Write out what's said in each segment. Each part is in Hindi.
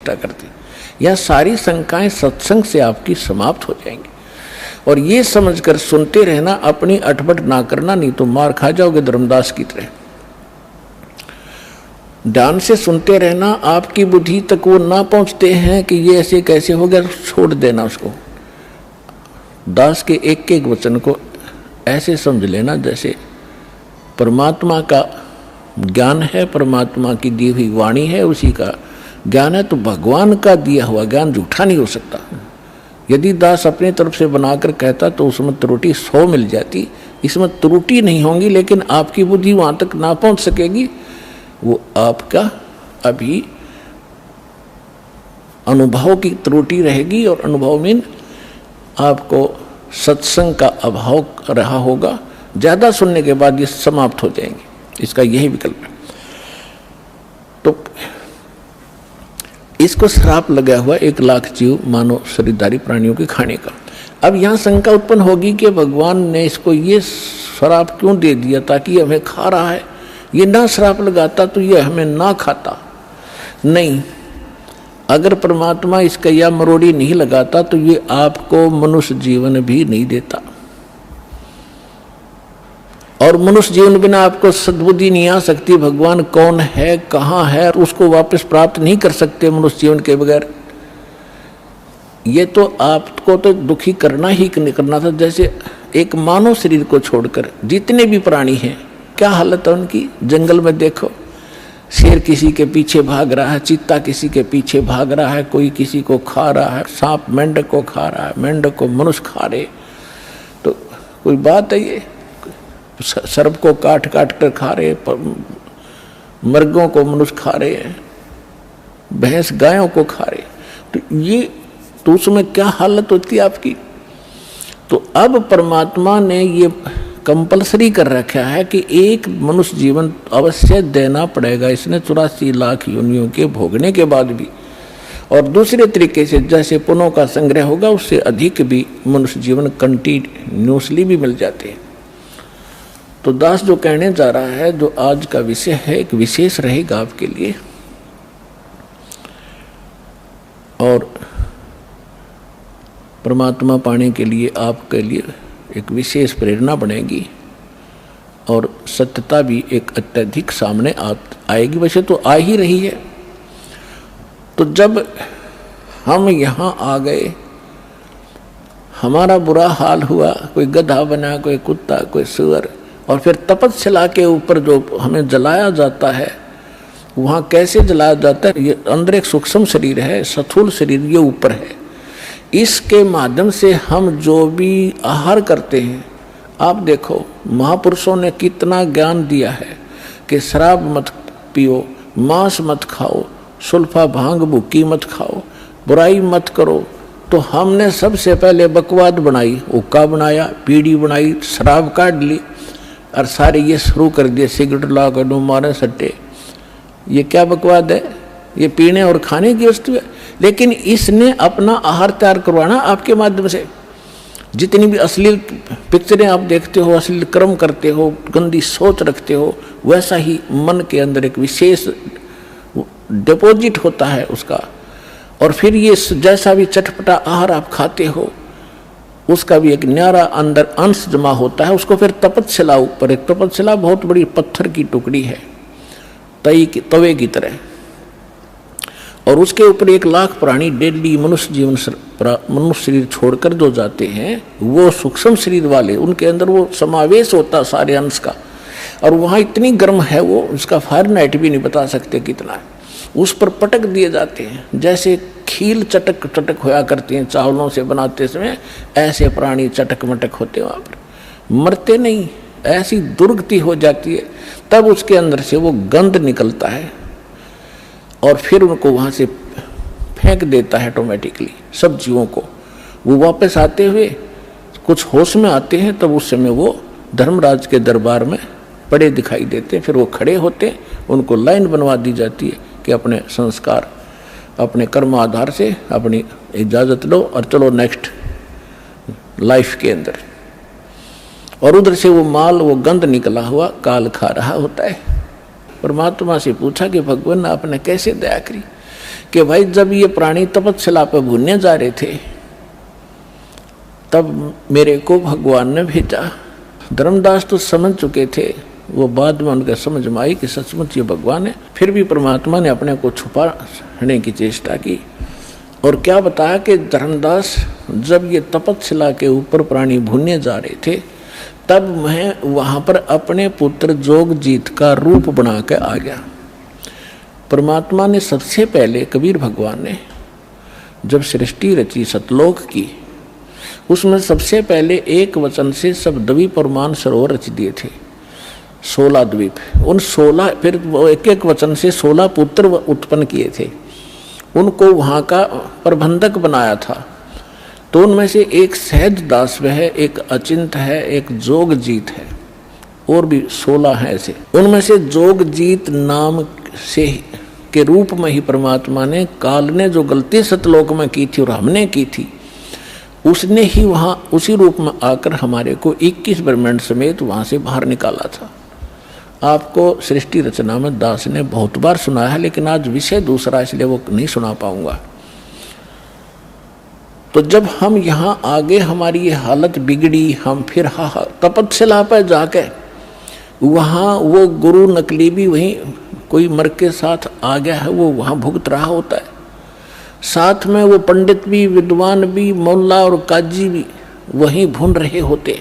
प्रतिष्ठा करते हैं। यह सारी शंकाएं सत्संग से आपकी समाप्त हो जाएंगी। और ये समझकर सुनते रहना, अपनी अटपट ना करना, नहीं तो मार खा जाओगे धर्मदास की तरह। ध्यान से सुनते रहना, आपकी बुद्धि तक वो ना पहुंचते हैं कि ये ऐसे कैसे हो गया, छोड़ देना उसको। दास के एक एक वचन को ऐसे समझ लेना जैसे परमात्मा का ज्ञान है, परमात्मा की दी हुई वाणी है, उसी का ज्ञान है। तो भगवान का दिया हुआ ज्ञान झूठा नहीं हो सकता। यदि दास अपनी तरफ से बनाकर कहता तो उसमें त्रुटि 100 मिल जाती, इसमें त्रुटि नहीं होंगी, लेकिन आपकी बुद्धि वहां तक ना पहुंच सकेगी। वो आपका अभी अनुभव की त्रुटि रहेगी, और अनुभव में आपको सत्संग का अभाव रहा होगा। ज्यादा सुनने के बाद ये समाप्त हो जाएंगे, इसका यही विकल्प है। तो इसको श्राप लगा हुआ 1 लाख जीव मानव शरीरधारी प्राणियों के खाने का। अब यहां शंका उत्पन्न होगी कि भगवान ने इसको ये श्राप क्यों दे दिया, ताकि हमें खा रहा है। ये ना श्राप लगाता तो ये हमें ना खाता। नहीं, अगर परमात्मा इसका या मरोड़ी नहीं लगाता तो ये आपको मनुष्य जीवन भी नहीं देता, और मनुष्य जीवन बिना आपको सद्बुद्धि नहीं आ सकती। भगवान कौन है, कहाँ है, उसको वापस प्राप्त नहीं कर सकते मनुष्य जीवन के बगैर। ये तो आपको तो दुखी करना ही करना था। जैसे एक मानव शरीर को छोड़कर जितने भी प्राणी हैं, क्या हालत है उनकी। जंगल में देखो, शेर किसी के पीछे भाग रहा है, चीता किसी के पीछे भाग रहा है, कोई किसी को खा रहा है, सांप मेंढक को खा रहा है, मेंढक को मनुष्य खा रहे। तो कोई बात है ये। सर्प को काट काट कर खा रहे, मर्गों को मनुष्य खा रहे हैं, भैंस गायों को खा रहे। तो ये तो उसमें क्या हालत होती है आपकी। तो अब परमात्मा ने ये कंपलसरी कर रखा है कि एक मनुष्य जीवन अवश्य देना पड़ेगा। इसने 84 लाख योनियों के भोगने के बाद भी। और दूसरे तरीके से जैसे पुण्यों का संग्रह होगा, उससे अधिक भी मनुष्य जीवन कंटिन्यूसली भी मिल जाते हैं। तो दास जो कहने जा रहा है, जो आज का विषय है, एक विशेष रहेगा आपके लिए, और परमात्मा पाने के लिए आपके लिए एक विशेष प्रेरणा बनेगी, और सत्यता भी एक अत्यधिक सामने आएगी। वैसे तो आ ही रही है। तो जब हम यहाँ आ गए, हमारा बुरा हाल हुआ, कोई गधा बना, कोई कुत्ता, कोई सुअर, और फिर तपस्या के ऊपर जो हमें जलाया जाता है, वहाँ कैसे जलाया जाता है। ये अंदर एक सूक्ष्म शरीर है, स्थूल शरीर ये ऊपर है। इसके माध्यम से हम जो भी आहार करते हैं, आप देखो महापुरुषों ने कितना ज्ञान दिया है कि शराब मत पियो, मांस मत खाओ, सुल्फा भांग भुक्की मत खाओ, बुराई मत करो। तो हमने सबसे पहले बकवाद बनाई, हुक्का बनाया, बीड़ी बनाई, शराब काट ली, और सारे ये शुरू कर दिए, सिगरेट ला कर दो, मारे सट्टे। ये क्या बकवाद है, ये पीने और खाने की वस्तु है। लेकिन इसने अपना आहार तैयार करवाना आपके माध्यम से। जितनी भी अश्लील पिक्चरें आप देखते हो, अश्लील कर्म करते हो, गंदी सोच रखते हो, वैसा ही मन के अंदर एक विशेष डिपॉजिट होता है उसका। और फिर ये जैसा भी चटपटा आहार आप खाते हो, उसका भी एक न्यारा अंदर अंश जमा होता है। उसको फिर तपस्या ऊपर, एक तपस्या बहुत बड़ी पत्थर की टुकड़ी है, तवे की तरह, और उसके ऊपर 1 लाख प्राणी डेली मनुष्य शरीर छोड़कर जो जाते हैं, वो सूक्ष्म शरीर वाले, उनके अंदर वो समावेश होता सारे अंश का। और वहाँ इतनी गर्म है वो, उसका फारेनहाइट भी नहीं बता सकते कितना है। उस पर पटक दिए जाते हैं, जैसे खील चटक चटक होया करती हैं चावलों से बनाते समय, ऐसे प्राणी चटक मटक होते वहाँ पर, मरते नहीं, ऐसी दुर्गति हो जाती है। तब उसके अंदर से वो गंध निकलता है, और फिर उनको वहाँ से फेंक देता है ऑटोमेटिकली सब जीवों को। वो वापस आते हुए कुछ होश में आते हैं, तब उस समय वो धर्मराज के दरबार में पड़े दिखाई देते हैं। फिर वो खड़े होते, उनको लाइन बनवा दी जाती है कि अपने संस्कार, अपने कर्म आधार से अपनी इजाज़त लो और चलो नेक्स्ट लाइफ के अंदर। और उधर से वो माल, वो गंध निकला हुआ काल खा रहा होता है। परमात्मा से पूछा कि भगवान आपने कैसे दया करी कि भाई जब ये प्राणी तपस्या पर भूनने जा रहे थे तब मेरे को भगवान ने भेजा। धर्मदास तो समझ चुके थे, वो बाद में उनके समझ में आई कि सचमुच ये भगवान है। फिर भी परमात्मा ने अपने को छुपाने की चेष्टा की और क्या बताया कि धर्मदास जब ये तपस्या के ऊपर प्राणी भूनने जा रहे थे तब मैं वहाँ पर अपने पुत्र जोगजीत का रूप बना के आ गया। परमात्मा ने सबसे पहले, कबीर भगवान ने जब सृष्टि रची सतलोक की, उसमें सबसे पहले एक वचन से सब द्वीप और मान सरोवर रच दिए थे, 16 द्वीप। उन 16 फिर वो एक एक वचन से 16 पुत्र उत्पन्न किए थे, उनको वहाँ का प्रबंधक बनाया था। तो उनमें से एक सहज दास है, एक अचिंत है, एक जोगजीत है, और भी 16 हैं ऐसे। उनमें से जोगजीत नाम से के रूप में ही परमात्मा ने, काल ने जो गलती सतलोक में की थी और हमने की थी, उसने ही वहाँ उसी रूप में आकर हमारे को 21 ब्रह्मांड समेत वहाँ से बाहर निकाला था। आपको सृष्टि रचना में दास ने बहुत बार सुनाया है, लेकिन आज विषय दूसरा इसलिए वो नहीं सुना पाऊंगा। तो जब हम यहाँ आगे हमारी ये हालत बिगड़ी, हम फिर तपस्या पर जाके वहाँ वो गुरु नकली भी वहीं कोई मर के साथ आ गया है, वो वहाँ भुगत रहा होता है। साथ में वो पंडित भी, विद्वान भी, मुल्ला और काजी भी वहीं भून रहे होते।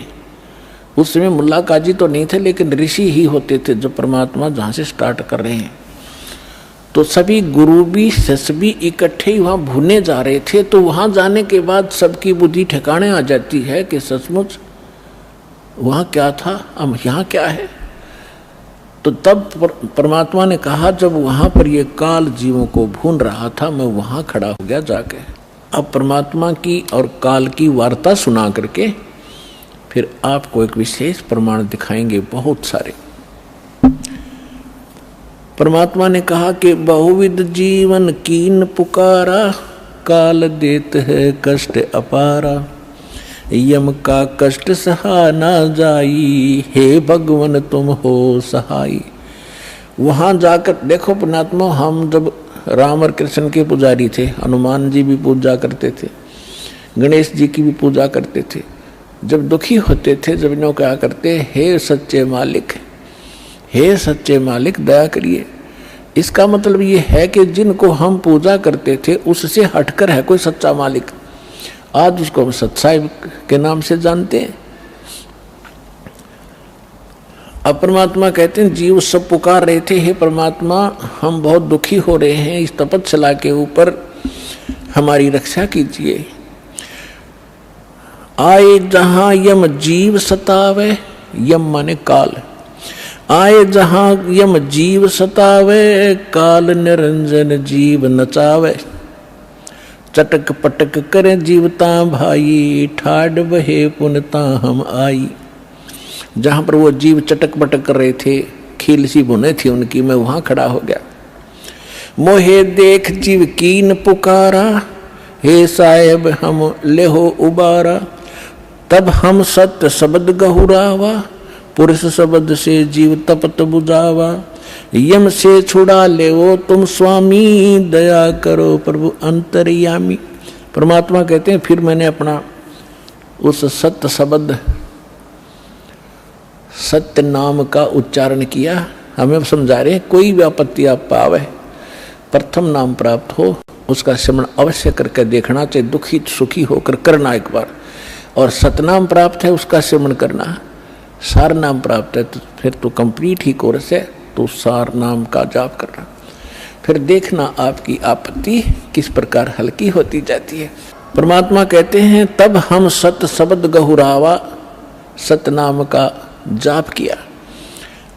उस समय मुल्ला काजी तो नहीं थे, लेकिन ऋषि ही होते थे जो परमात्मा जहाँ से स्टार्ट कर रहे हैं। तो सभी गुरु भी, शिष्य भी इकट्ठे ही वहाँ भूने जा रहे थे। तो वहाँ जाने के बाद सबकी बुद्धि ठिकाने आ जाती है कि सचमुच वहाँ क्या था, अब यहाँ क्या है। तो तब परमात्मा ने कहा, जब वहाँ पर ये काल जीवों को भून रहा था, मैं वहाँ खड़ा हो गया जाके। अब परमात्मा की और काल की वार्ता सुना करके फिर आपको एक विशेष प्रमाण दिखाएंगे, बहुत सारे। परमात्मा ने कहा कि बहुविध जीवन कीन पुकारा, काल देत है कष्ट अपारा, यम का कष्ट सहा ना जाई, हे भगवन तुम हो सहाई। वहाँ जाकर देखो परमात्मा, हम जब राम और कृष्ण के पुजारी थे, हनुमान जी भी पूजा करते थे, गणेश जी की भी पूजा करते थे। जब दुखी होते थे, जब इन्हों क्या करते, हे सच्चे मालिक, हे सच्चे मालिक दया करिए। इसका मतलब ये है कि जिनको हम पूजा करते थे उससे हटकर है कोई सच्चा मालिक। आज उसको हम सच्चाई के नाम से जानते हैं। अब परमात्मा कहते हैं, जीव सब पुकार रहे थे, हे परमात्मा हम बहुत दुखी हो रहे हैं, इस तपस्या के ऊपर हमारी रक्षा कीजिए। आए जहां यम जीव सतावे, यम माने काल, आए जहां यम जीव सतावे, काल निरंजन जीव नचावे। चटक पटक करे जीवता भाई, ठाड बहे पुनता हम आई। जहां पर वो जीव चटक पटक कर रहे थे, खील सी बुने थी उनकी, मैं वहां खड़ा हो गया। मोहे देख जीव कीन पुकारा, हे साहेब हम लेहो उबारा। तब हम सत्य शब्द गहुरावा, पुरुष शब्द से जीव तपत बुझावा। यम से छुड़ा ले वो तुम स्वामी, दया करो प्रभु अंतर्यामी। परमात्मा कहते हैं, फिर मैंने अपना उस सत्य शब्द, सत्य नाम का उच्चारण किया। हमें समझा रहे हैं, कोई भी आपत्ति आप पावे, प्रथम नाम प्राप्त हो उसका स्मरण अवश्य करके देखना चाहिए, दुखी सुखी होकर करना एक बार। और सतनाम प्राप्त है उसका स्मरण करना, सार नाम प्राप्त है तो फिर तो कंप्लीट ही कोर्स है, तो सार नाम का जाप करना। फिर देखना आपकी आपत्ति किस प्रकार हल्की होती जाती है। परमात्मा कहते हैं, तब हम सत शब्द गहुरावा, सतनाम का जाप किया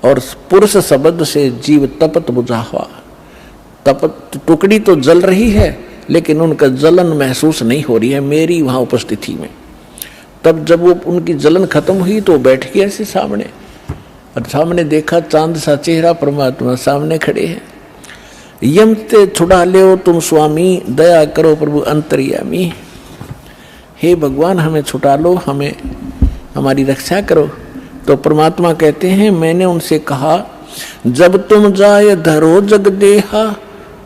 और पुरुष शब्द से जीव तपत बुझावा। तपत टुकड़ी तो जल रही है, लेकिन उनका जलन महसूस नहीं हो रही है मेरी वहां उपस्थिति में। तब जब वो उनकी जलन खत्म हुई तो बैठ गए ऐसे सामने, और सामने देखा चांद सा चेहरा, परमात्मा सामने खड़े हैं। यम ते छुड़ा ले तुम स्वामी, दया करो प्रभु अंतर्यामी। हे भगवान हमें छुटा लो, हमें हमारी रक्षा करो। तो परमात्मा कहते हैं, मैंने उनसे कहा, जब तुम जाए धरो जग देहा,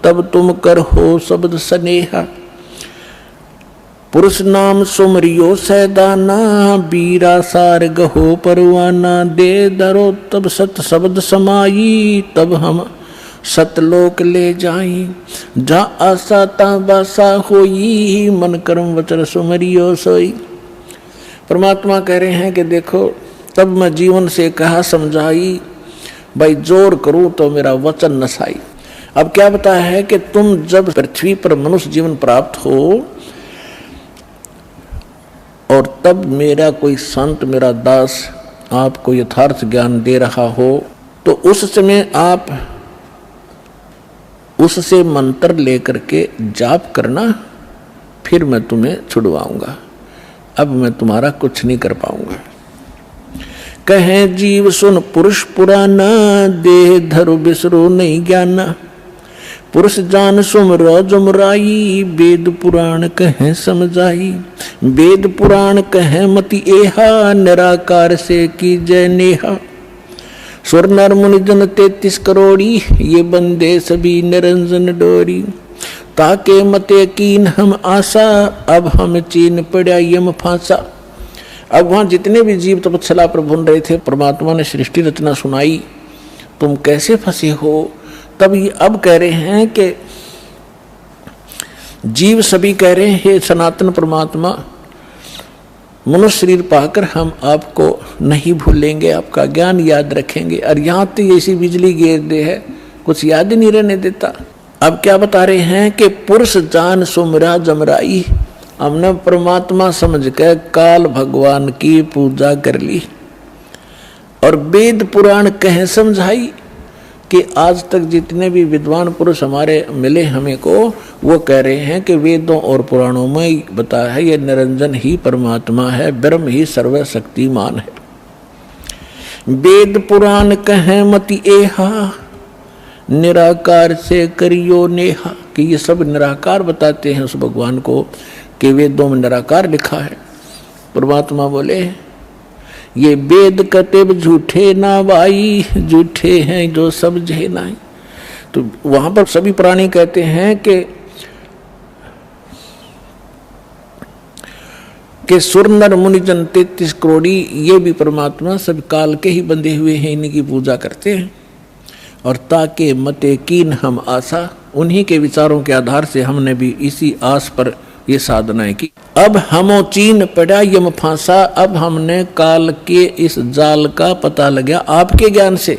तब तुम कर हो शब्द स्नेहा। पुरुष नाम सुमरियो सैदाना, बीरा सार गहो परवाना। दे धरो तब सत शब्द समाई, तब हम सतलोक ले जाई। जा आशा ता बासा होई, मन कर्म वचन सुमरियो सोई। परमात्मा कह रहे हैं कि देखो तब मैं जीवन से कहा समझाई, भाई जोर करूं तो मेरा वचन नसाई। अब क्या बताया है कि तुम जब पृथ्वी पर मनुष्य जीवन प्राप्त हो और तब मेरा कोई संत, मेरा दास आपको यथार्थ ज्ञान दे रहा हो, तो उस समय आप उससे मंत्र लेकर के जाप करना, फिर मैं तुम्हें छुड़वाऊंगा। अब मैं तुम्हारा कुछ नहीं कर पाऊंगा। कहे जीव सुन पुरुष पुराना, देह धरु बिसरो नहीं ज्ञाना। पुरुष जान सुमरो जुमराई, वेद पुराण कहे समझाई। वेद पुराण कहे मति एहा, निराकार से की जय नेहा। सुर नर मुनि जन 33 करोड़ी, ये बंदे सभी निरंजन डोरी। ताके मते कीन हम आशा, अब हम चीन पड़ा यम फांसा। अब वहां जितने भी जीव तपस्या पर भून रहे थे, परमात्मा ने सृष्टि रचना सुनाई, तुम कैसे फंसे हो। तब ये अब कह रहे हैं कि जीव सभी कह रहे हैं, हे सनातन परमात्मा, मनुष्य शरीर पाकर हम आपको नहीं भूलेंगे, आपका ज्ञान याद रखेंगे। और यहाँ तो ऐसी बिजली गिर दे है, कुछ याद ही नहीं रहने देता। अब क्या बता रहे हैं कि पुरुष जान सुमरा जमराई। हमने परमात्मा समझ कर काल भगवान की पूजा कर ली और वेद पुराण कह समझाई कि आज तक जितने भी विद्वान पुरुष हमारे मिले हमें को, वो कह रहे हैं कि वेदों और पुराणों में बताया है ये निरंजन ही परमात्मा है, ब्रह्म ही सर्वशक्तिमान है। वेद पुराण कहे मति एहा, निराकार से करियो नेहा। कि ये सब निराकार बताते हैं उस भगवान को कि वेदों में निराकार लिखा है। परमात्मा बोले ये वेद कतेब झूठे ना भाई, झूठे हैं जो समझे नहीं। तो वहां पर सभी प्राणी कहते हैं कि सुर नर मुनि जन 33 करोड़ी, ये भी परमात्मा सब काल के ही बंधे हुए हैं, इन्हीं की पूजा करते हैं। और ताके मते कीन हम आशा, उन्हीं के विचारों के आधार से हमने भी इसी आस पर ये साधनाएं की। अब हमो चीन पड़ा यम फांसा, अब हमने काल के इस जाल का पता लगा आपके ज्ञान से।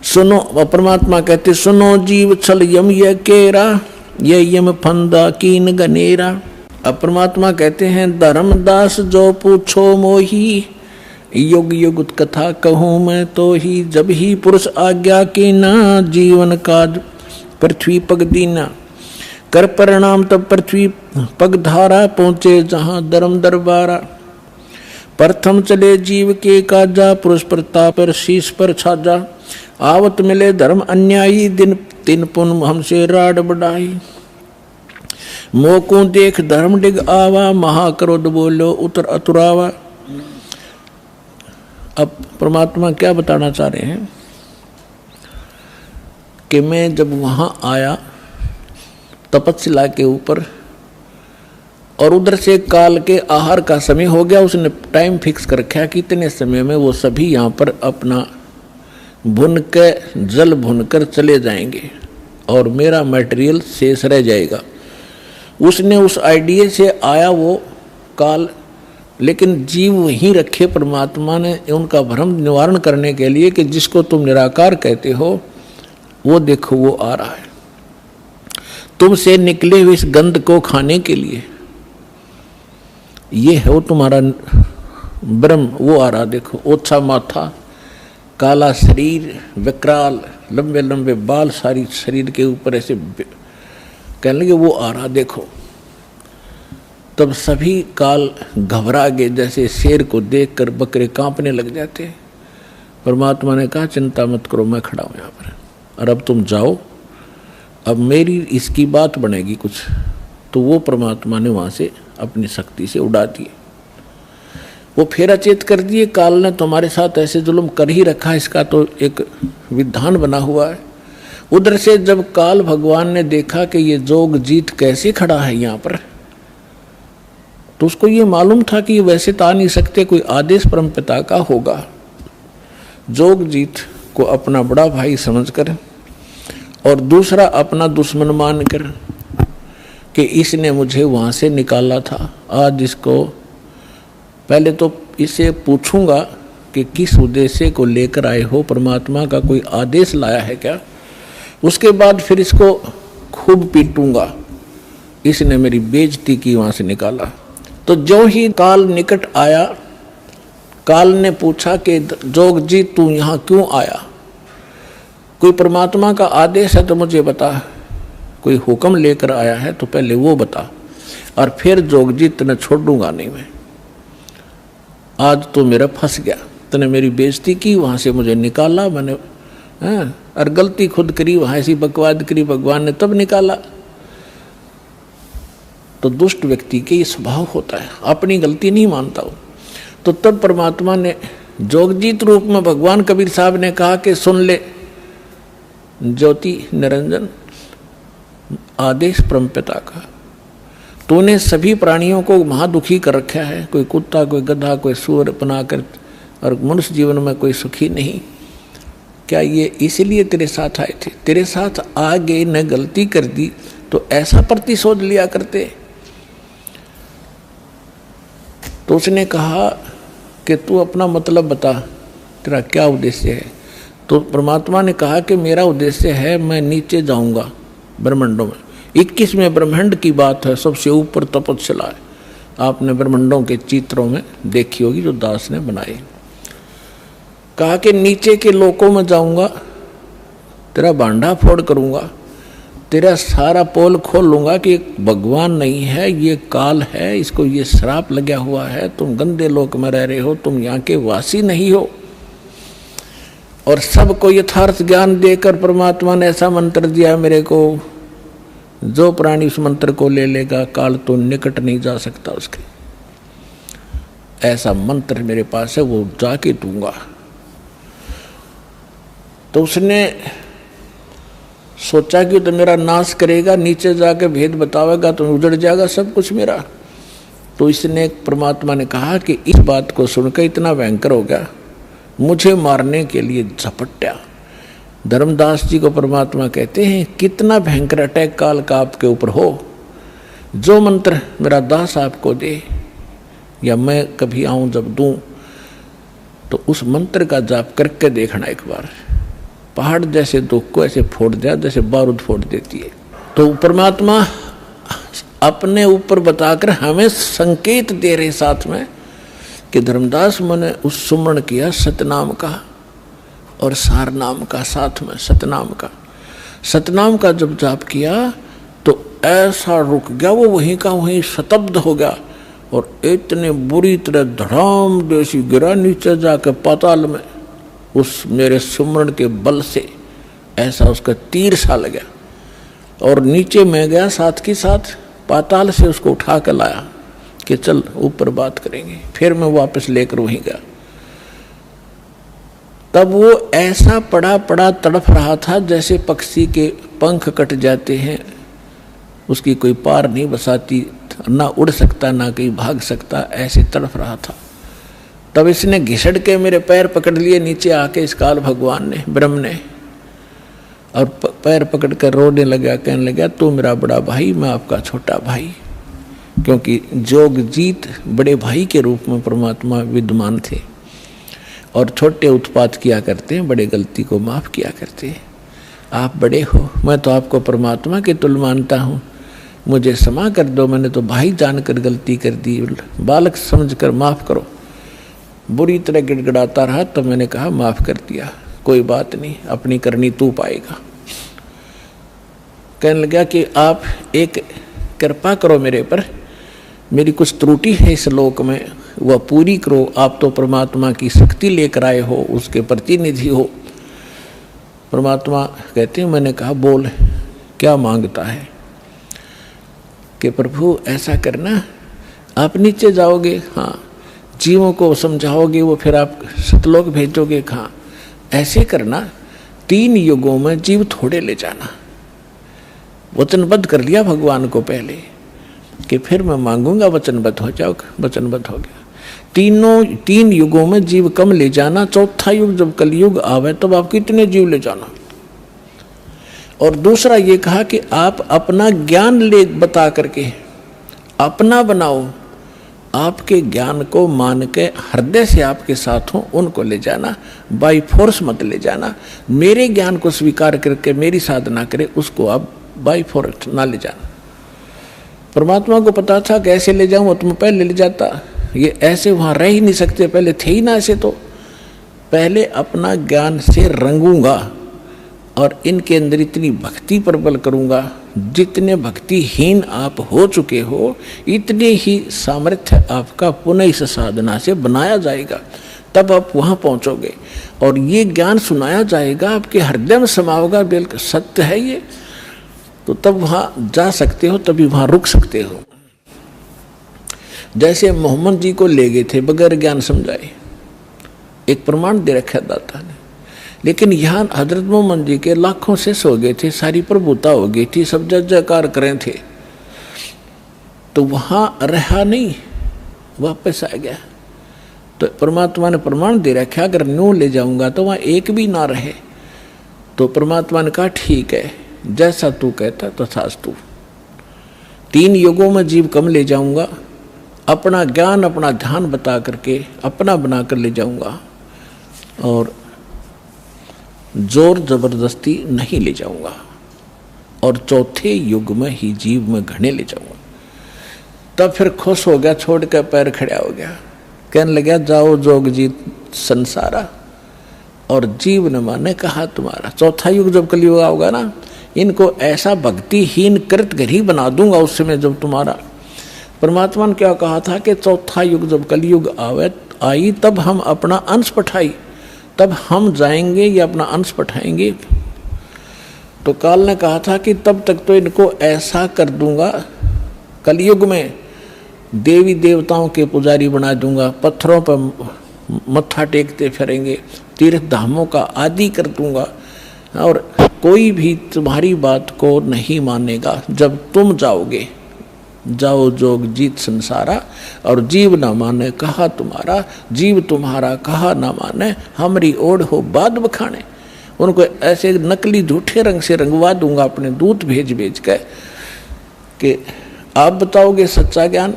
सुनो, परमात्मा कहते सुनो जीव छल यम ये केरा, ये यम फंदा कीन गनेरा। अब परमात्मा कहते हैं धर्मदास जो पूछो मोही, युग युग कथा कहूँ मैं तो ही। जब ही पुरुष आज्ञा की ना, जीवन काज पृथ्वी पग दीना। कर परिणाम तब पृथ्वी पग धारा, पहुंचे जहां धर्म दरबारा। प्रथम चले जीव के काजा, पुरुष प्रताप पर शीश पर छाजा। आवत मिले धर्म अन्यायी, दिन तीन पुन हमसे राड बढ़ाई। मोको देख धर्म डिग आवा, महाक्रोध बोलो उतर अतुरावा। अब परमात्मा क्या बताना चाह रहे हैं कि मैं जब वहां आया तपस्या के ऊपर, और उधर से काल के आहार का समय हो गया, उसने टाइम फिक्स कर रखा कि इतने समय में वो सभी यहाँ पर अपना भुन के जल भुनकर चले जाएंगे और मेरा मटेरियल शेष रह जाएगा। उसने उस आइडिया से आया वो काल, लेकिन जीव वहीं रखे परमात्मा ने उनका भ्रम निवारण करने के लिए कि जिसको तुम निराकार कहते हो वो देखो वो आ रहा है, तुमसे निकले हुए इस गंध को खाने के लिए। ये है वो तुम्हारा ब्रह्म, वो आ रहा देखो। ओछा माथा, काला शरीर, विकराल, लंबे लंबे बाल सारी शरीर के ऊपर ऐसे कहने लगे वो आ रहा देखो। तब सभी काल घबरा गए, जैसे शेर को देखकर बकरे कांपने लग जाते हैं। परमात्मा ने कहा चिंता मत करो, मैं खड़ा हूं यहाँ पर, और अब तुम जाओ, अब मेरी इसकी बात बनेगी कुछ। तो वो परमात्मा ने वहाँ से अपनी शक्ति से उड़ा दिए, वो फिर अचेत कर दिए। काल ने तुम्हारे साथ ऐसे जुल्म कर ही रखा, इसका तो एक विधान बना हुआ है। उधर से जब काल भगवान ने देखा कि ये जोगजीत कैसे खड़ा है यहाँ पर, तो उसको ये मालूम था कि ये वैसे तो आ नहीं सकते, कोई आदेश परमपिता का होगा। जोगजीत को अपना बड़ा भाई समझकर और दूसरा अपना दुश्मन मानकर कि इसने मुझे वहाँ से निकाला था, आज इसको पहले तो इसे पूछूंगा कि किस उद्देश्य को लेकर आए हो, परमात्मा का कोई आदेश लाया है क्या, उसके बाद फिर इसको खूब पीटूंगा, इसने मेरी बेइज्जती की, वहाँ से निकाला। तो जो ही काल निकट आया, काल ने पूछा कि जोगजीत तू यहाँ क्यों आया, कोई परमात्मा का आदेश है तो मुझे बता, कोई हुक्म लेकर आया है तो पहले वो बता, और फिर जोगजीत तने छोड़ूंगा नहीं मैं, आज तो मेरा फंस गया, तने मेरी बेइज्जती की, वहाँ से मुझे निकाला मैंने, और गलती खुद करी, वहाँ ऐसी बकवाद करी, भगवान ने तब निकाला। तो दुष्ट व्यक्ति के ये स्वभाव होता है, अपनी गलती नहीं मानता हो। तो तब परमात्मा ने जोगजीत रूप में भगवान कबीर साहब ने कहा कि सुन ले ज्योति निरंजन, आदेश परमपिता का, तूने सभी प्राणियों को महादुखी कर रखा है, कोई कुत्ता, कोई गधा, कोई सूअर बनाकर, और मनुष्य जीवन में कोई सुखी नहीं। क्या ये इसलिए तेरे साथ आए थे? तेरे साथ आगे न गलती कर दी तो ऐसा प्रतिशोध लिया करते। तो उसने कहा कि तू अपना मतलब बता, तेरा क्या उद्देश्य है? तो परमात्मा ने कहा कि मेरा उद्देश्य है, मैं नीचे जाऊंगा ब्रह्मांडों में। 21वें ब्रह्मांड की बात है, सबसे ऊपर तपस्या है, आपने ब्रह्मांडों के चित्रों में देखी होगी जो दास ने बनाए। कहा कि नीचे के लोकों में जाऊंगा, तेरा भांडा फोड़ करूंगा, तेरा सारा पोल खोल लूंगा कि भगवान नहीं है, ये काल है, इसको ये श्राप लगा हुआ है, तुम गंदे लोक में रह रहे हो, तुम यहाँ के वासी नहीं हो। और सबको यथार्थ ज्ञान देकर परमात्मा ने ऐसा मंत्र दिया मेरे को, जो प्राणी उस मंत्र को ले लेगा काल तो निकट नहीं जा सकता उसके। ऐसा मंत्र मेरे पास है, वो जाके दूंगा। तो उसने सोचा कि तो मेरा नाश करेगा, नीचे जाके भेद बतावेगा तो उजड़ जाएगा सब कुछ मेरा। तो इसने परमात्मा ने कहा कि इस बात को सुनकर इतना भयंकर हो गया, मुझे मारने के लिए झपट्या। धर्मदास जी को परमात्मा कहते हैं कितना भयंकर अटैक काल का आपके ऊपर हो, जो मंत्र मेरा दास आपको दे या मैं कभी आऊं जब दूं, तो उस मंत्र का जाप करके देखना एक बार, पहाड़ जैसे दुख को ऐसे फोड़ दिया जैसे बारूद फोड़ देती है। तो परमात्मा अपने ऊपर बताकर हमें संकेत दे रहे साथ में कि धर्मदास मैंने उस सुमरण किया सतनाम का और सार नाम का, साथ में सतनाम का। सतनाम का जब जाप किया तो ऐसा रुक गया वो, वहीं का वहीं शतब्द हो गया और इतने बुरी तरह धड़ाम जैसी गिरा नीचे जाकर पाताल में। उस मेरे सुमरण के बल से ऐसा उसका तीर सा लगा और नीचे मैं गया, साथ के साथ पाताल से उसको उठा कर लाया कि चल ऊपर बात करेंगे। फिर मैं वापस लेकर वहीं गया। तब वो ऐसा पड़ा पड़ा तड़फ रहा था जैसे पक्षी के पंख कट जाते हैं, उसकी कोई पार नहीं बसाती, ना उड़ सकता ना कहीं भाग सकता, ऐसे तड़फ रहा था। तब इसने घिसड़ के मेरे पैर पकड़ लिए नीचे आके, इस काल भगवान ने, ब्रह्म ने, और पैर पकड़ कर रोने लगा, कहने लगा तू मेरा बड़ा भाई, मैं आपका छोटा भाई। क्योंकि जोगजीत बड़े भाई के रूप में परमात्मा विद्यमान थे और छोटे उत्पात किया करते हैं, बड़े गलती को माफ किया करते हैं। आप बड़े हो, मैं तो आपको परमात्मा के तुल्य मानता हूँ, मुझे क्षमा कर दो, मैंने तो भाई जानकर गलती कर दी, बालक समझकर माफ करो। बुरी तरह गिड़गिड़ाता रहा, तो मैंने कहा माफ कर दिया, कोई बात नहीं, अपनी करनी तू पाएगा। कहने लगा कि आप एक कृपा करो मेरे पर, मेरी कुछ त्रुटि है इस लोक में, वह पूरी करो। आप तो परमात्मा की शक्ति लेकर आए हो, उसके प्रतिनिधि हो। परमात्मा कहते हैं, मैंने कहा बोल क्या मांगता है? कि प्रभु ऐसा करना, आप नीचे जाओगे, हाँ, जीवों को समझाओगे, वो फिर आप सतलोक भेजोगे, हाँ, ऐसे करना 3 युगों में जीव थोड़े ले जाना। वचनबद्ध कर लिया भगवान को पहले कि फिर मैं मांगूंगा, वचनबद्ध हो जाओ, वचनबद्ध हो गया। 3 युगों में जीव कम ले जाना, चौथा युग जब कलयुग आवे तब आप कितने जीव ले जाना। और दूसरा ये कहा कि आप अपना ज्ञान ले बता करके अपना बनाओ, आपके ज्ञान को मान के हृदय से आपके साथ हो उनको ले जाना, बाई फोर्स मत ले जाना। मेरे ज्ञान को स्वीकार करके मेरी साधना करे उसको आप बाई फोर्स ना ले जाना। परमात्मा को पता था कैसे ले जाऊं, तुम पहले ले जाता, ये ऐसे वहां रह ही नहीं सकते, पहले थे ही ना ऐसे, तो पहले अपना ज्ञान से रंगूंगा और इनके अंदर इतनी भक्ति प्रबल करूंगा, जितने भक्तिहीन आप हो चुके हो इतने ही सामर्थ्य आपका पुनः इस साधना से बनाया जाएगा, तब आप वहां पहुंचोगे और ये ज्ञान सुनाया जाएगा, आपके हृदय में समाओगा, बिल्कुल सत्य है ये, तो तब वहां जा सकते हो, तभी वहां रुक सकते हो। जैसे मोहम्मद जी को ले गए थे बगैर ज्ञान समझाए, एक प्रमाण दे रखा दाता ने, लेकिन यहाँ हजरत मोहम्मद जी के लाखों से सो गए थे, सारी प्रभुता हो गई थी, सब जय जयकार करें थे, तो वहां रहा नहीं, वापस आ गया। तो परमात्मा ने प्रमाण दे रखा अगर न्यू ले जाऊंगा तो वहां एक भी ना रहे। तो परमात्मा ने कहा ठीक है, जैसा तू कहता तथास्तु। 3 युगों में जीव कम ले जाऊंगा, अपना ज्ञान अपना ध्यान बता करके अपना बना कर ले जाऊंगा, और जोर जबरदस्ती नहीं ले जाऊंगा, और चौथे युग में ही जीव में घने ले जाऊंगा। तब फिर खुश हो गया, छोड़ कर पैर खड़ा हो गया, कहने लगा जाओ जोग जीत संसारा, और जीव न माने कहा तुम्हारा। चौथा युग जब कलयुग होगा ना, इनको ऐसा भक्तिहीन कृत घरी बना दूंगा उस समय जब तुम्हारा। परमात्मा ने क्या कहा था कि चौथा युग जब कलयुग आई तब हम अपना अंश पठाई, तब हम जाएंगे या अपना अंश पठाएंगे। तो काल ने कहा था कि तब तक तो इनको ऐसा कर दूंगा, कलयुग में देवी देवताओं के पुजारी बना दूंगा, पत्थरों पर मत्था टेकते फिरेंगे, तीर्थ धामों का आदि कर दूंगा, और कोई भी तुम्हारी बात को नहीं मानेगा। जब तुम जाओगे, जाओ जोग जीत संसारा, और जीव न माने कहा तुम्हारा, जीव तुम्हारा कहा न माने, हमारी ओढ़ हो बाद बखाने। उनको ऐसे नकली झूठे रंग से रंगवा दूंगा अपने दूत भेज भेज के कि आप बताओगे सच्चा ज्ञान,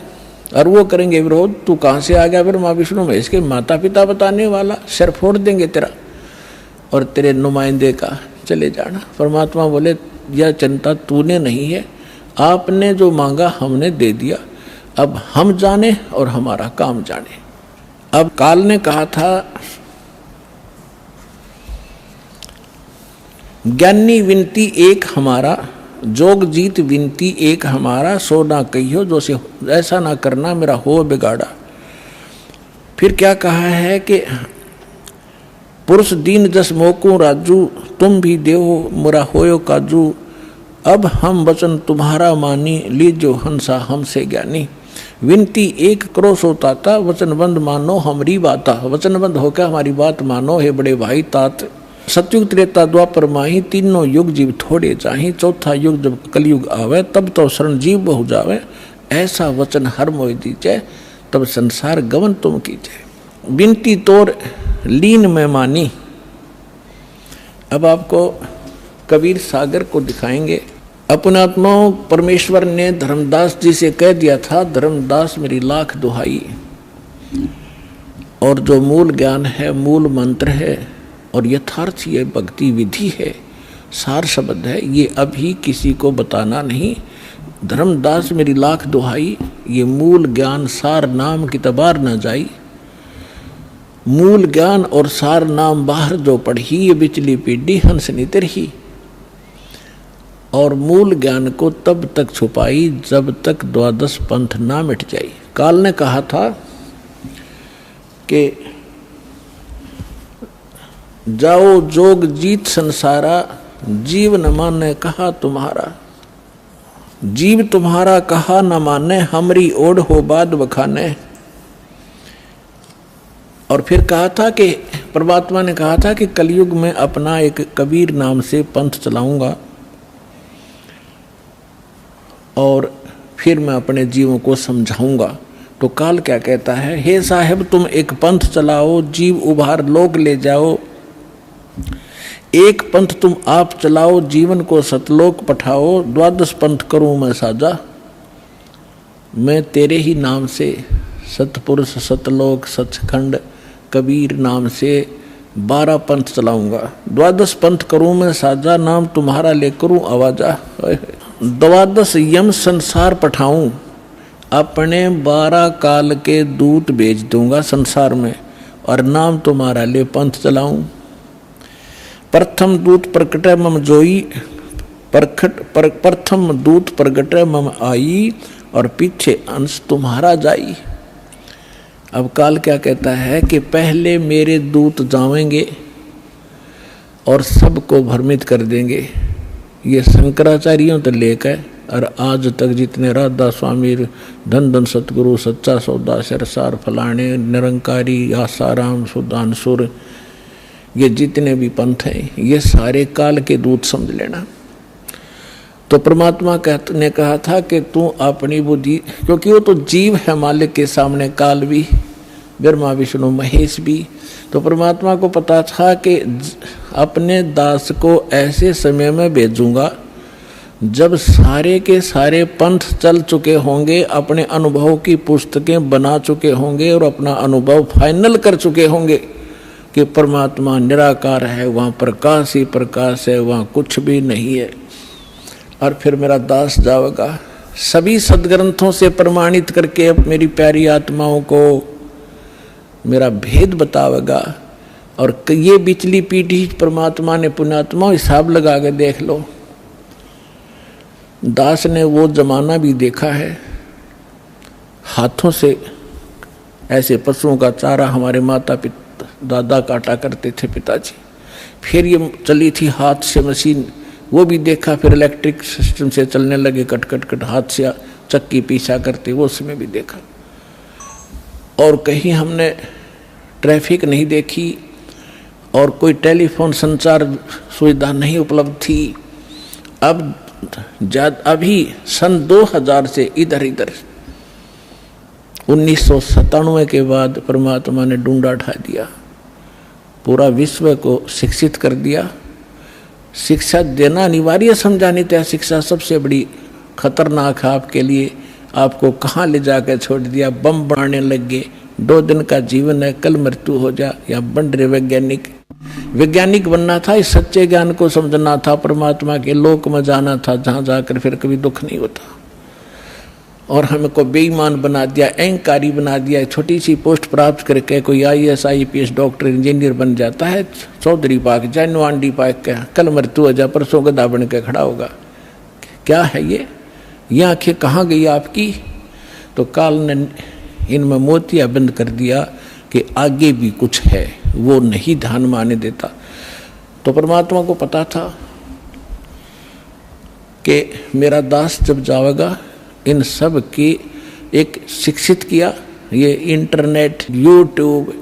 और वो करेंगे विरोध। तू कहाँ से आ गया फिर माँ विष्णु महेश के माता पिता बताने वाला, सिर फोड़ देंगे तेरा और तेरे नुमाइंदे का, चले जाना। परमात्मा बोले यह चिंता तूने नहीं है, आपने जो मांगा हमने दे दिया, अब हम जाने और हमारा काम जाने। अब काल ने कहा था ज्ञानी विनती एक हमारा, जोग जीत विनती एक हमारा, सो ना कहियो जो से ऐसा ना करना मेरा हो बिगाड़ा। फिर क्या कहा है कि पुरुष दीन जस मोकू राजू, तुम भी देहो मुरा होयो काजू, अब हम वचन तुम्हारा मानी, लीजो हंसा हमसे ज्ञानी। विनती एक करो सो ताता, वचनबंद मानो हमारी बाता। वचनबंद होकर हमारी बात मानो हे बड़े भाई तात। सतयुग त्रेता द्वापर माही, तीनों युग जीव थोड़े चाही, चौथा युग जब कलयुग आवे तब तो शरण जीव बहु जावे। ऐसा वचन हर मोहि दीजे, तब संसार गमन तुम कीजे। विनती तोर लीन में मानी। अब आपको कबीर सागर को दिखाएंगे। अपने आत्माओं परमेश्वर ने धर्मदास जी से कह दिया था, धर्मदास मेरी लाख दुहाई, और जो मूल ज्ञान है, मूल मंत्र है और यथार्थ ये भक्ति विधि है, सार शब्द है, ये अभी किसी को बताना नहीं। धर्मदास मेरी लाख दुहाई, ये मूल ज्ञान सार नाम की तबार न जाई। मूल ज्ञान और सार नाम बाहर जो पढ़ी, ये बिचली पीढ़ी हंस नितर ही। और मूल ज्ञान को तब तक छुपाई जब तक द्वादश पंथ ना मिट जाई। काल ने कहा था कि जाओ जोग जीत संसारा, जीव न माने कहा तुम्हारा। जीव तुम्हारा कहा न माने, हमरी ओढ़ हो बाद बखाने। और फिर कहा था कि परमात्मा ने कहा था कि कलयुग में अपना एक कबीर नाम से पंथ चलाऊंगा और फिर मैं अपने जीवों को समझाऊंगा। तो काल क्या कहता है, हे साहेब तुम एक पंथ चलाओ, जीव उभार लोक ले जाओ। एक पंथ तुम आप चलाओ, जीवन को सतलोक पठाओ। 12 पंथ करूं मैं साजा, मैं तेरे ही नाम से सतपुरुष सतलोक सचखंड कबीर नाम से 12 पंथ चलाऊंगा। 12 पंथ करूं मैं साजा, नाम तुम्हारा ले करूं आवाजा। 12 यम संसार पठाऊं, अपने 12 काल के दूत भेज दूंगा संसार में और नाम तुम्हारा ले पंथ चलाऊं। प्रथम दूत प्रकटे मम जोई, प्रथम दूत प्रकटे मम आई और पीछे अंश तुम्हारा जाई। अब काल क्या कहता है कि पहले मेरे दूत जावेंगे और सबको भ्रमित कर देंगे। ये शंकराचार्यों तो लेकर और आज तक जितने राधा स्वामी, धन धन सतगुरु, सच्चा सौदा, सरसार फलाने, निरंकारी, आसाराम, सुदानसुर, ये जितने भी पंथ हैं ये सारे काल के दूत समझ लेना। तो परमात्मा ने कहा था कि तू अपनी बुद्धि, क्योंकि वो तो जीव है मालिक के सामने, काल भी, ब्रह्मा विष्णु महेश भी। तो परमात्मा को पता था कि अपने दास को ऐसे समय में भेजूंगा जब सारे के सारे पंथ चल चुके होंगे, अपने अनुभव की पुस्तकें बना चुके होंगे और अपना अनुभव फाइनल कर चुके होंगे कि परमात्मा निराकार है, वहाँ प्रकाश ही प्रकाश है, वहाँ कुछ भी नहीं है। और फिर मेरा दास जाएगा सभी सदग्रंथों से प्रमाणित करके अब मेरी प्यारी आत्माओं को मेरा भेद बतावेगा। और ये बिचली पीढ़ी परमात्मा ने पुण्यात्मा हिसाब लगा के देख लो, दास ने वो जमाना भी देखा है, हाथों से ऐसे पशुओं का चारा हमारे माता पिता दादा काटा करते थे पिताजी। फिर ये चली थी हाथ से मशीन, वो भी देखा। फिर इलेक्ट्रिक सिस्टम से चलने लगे, कट कट कट हाथ से चक्की पीछा करते, वो उसमें भी देखा। और कहीं हमने ट्रैफिक नहीं देखी और कोई टेलीफोन संचार सुविधा नहीं उपलब्ध थी। अब अभी सन 2000 से इधर 1997 के बाद परमात्मा ने डूंडा उठा दिया, पूरा विश्व को शिक्षित कर दिया। शिक्षा देना अनिवार्य समझा, नहीं तो शिक्षा सबसे बड़ी खतरनाक है आपके लिए। आपको कहाँ ले जाकर छोड़ दिया, बम बनाने लग गए। 2 दिन का जीवन है, कल मृत्यु हो जा। या बन रहे वैज्ञानिक बनना था, इस सच्चे ज्ञान को समझना था, परमात्मा के लोक में जाना था जहाँ जाकर फिर कभी दुख नहीं होता। और हमको बेईमान बना दिया, अहंकारी बना दिया। छोटी सी पोस्ट प्राप्त करके कोई IAS IPS डॉक्टर इंजीनियर बन जाता है, चौधरी पाक जानो आंडी पाक का, कल मृत्यु हो जा, परसों गधा बन के खड़ा होगा। क्या है ये आंखें कहाँ गई आपकी? तो काल ने इनमें मोतिया बंद कर दिया कि आगे भी कुछ है, वो नहीं ध्यान में आने देता। तो परमात्मा को पता था कि मेरा दास जब जाएगा, इन सब की एक शिक्षित किया। ये इंटरनेट, यूट्यूब,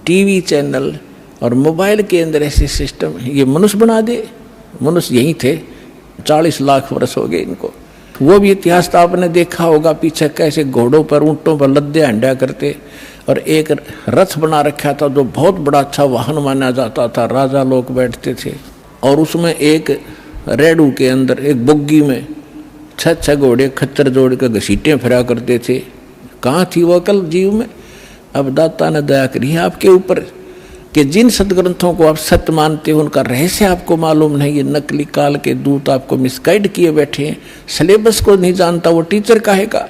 टीवी चैनल और मोबाइल के अंदर ऐसे सिस्टम ये मनुष्य बना दे। मनुष्य यही थे, 40 लाख वर्ष हो गए इनको। वो भी इतिहास तो आपने देखा होगा, पीछे कैसे घोड़ों पर, ऊंटों पर लद्दे हंडा करते। और एक रथ बना रखा था जो बहुत बड़ा अच्छा वाहन माना जाता था, राजा लोग बैठते थे। और उसमें एक रेडू के अंदर, एक बुग्गी में 6 घोड़े खच्चर जोड़ कर घसीटें फिरा करते थे। कहाँ थी वो अकल जीव में? अब दाता ने दया करी है आपके ऊपर कि जिन सदग्रंथों को आप सत्य मानते हो उनका रहस्य आपको मालूम नहीं। ये नकली काल के दूत आपको मिसगाइड किए बैठे हैं। सिलेबस को नहीं जानता वो टीचर काहेगा,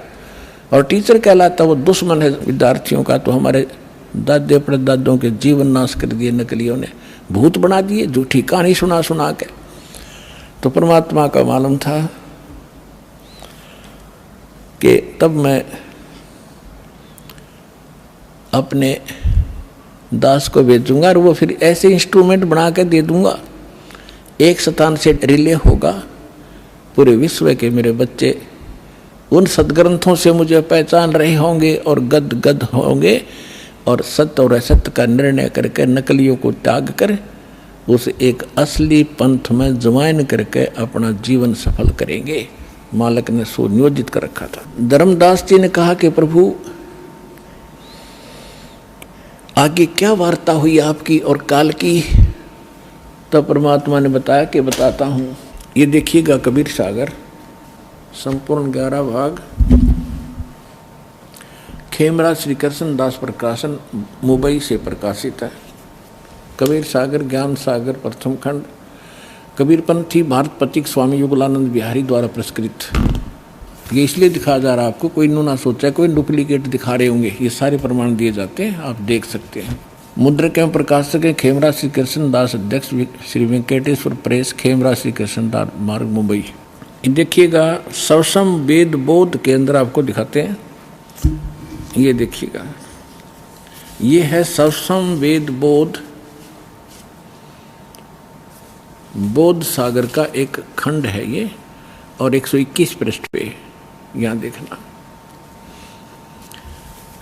और टीचर कहलाता वो दुश्मन है विद्यार्थियों का। तो हमारे दादे परदादों के जीवन नाश कर दिए नकलियों ने, भूत बना दिए, झूठी कहानी सुना के। तो परमात्मा का मालूम था कि तब मैं अपने दास को भेजूंगा और वो फिर ऐसे इंस्ट्रूमेंट बना के दे दूंगा। एक स्थान से रिले होगा, पूरे विश्व के मेरे बच्चे उन सदग्रंथों से मुझे पहचान रहे होंगे और गद गद होंगे। और सत्य और असत्य का निर्णय करके नकलियों को त्याग कर उस एक असली पंथ में ज्वाइन करके अपना जीवन सफल करेंगे। मालक ने सुनियोजित कर रखा था। धर्मदास जी ने कहा कि प्रभु आगे क्या वार्ता हुई आपकी और काल की? तो परमात्मा ने बताया कि बताता हूँ। ये देखिएगा कबीर सागर संपूर्ण 11 भाग, खेमराज श्री कृष्ण दास प्रकाशन मुंबई से प्रकाशित है। कबीर सागर ज्ञान सागर प्रथम खंड, कबीरपंथी भारत पथिक स्वामी युगलानंद बिहारी द्वारा पुरस्कृत। ये इसलिए दिखाया जा रहा है आपको, कोई नो ना सोचा कोई डुप्लीकेट दिखा रहे होंगे। ये सारे प्रमाण दिए जाते हैं, आप देख सकते हैं। मुद्रक एवं प्रकाशक है खेमराज श्री कृष्ण दास, अध्यक्ष श्री वेंकटेश्वर प्रेस, खेमराज श्री कृष्ण दास मार्ग मुंबई। देखिएगा सवसम वेद बोध केंद्र आपको दिखाते हैं। ये देखिएगा, ये है सवसम वेद बोध, बोध सागर का एक खंड है ये, और 121 पृष्ठ पे यहां देखना।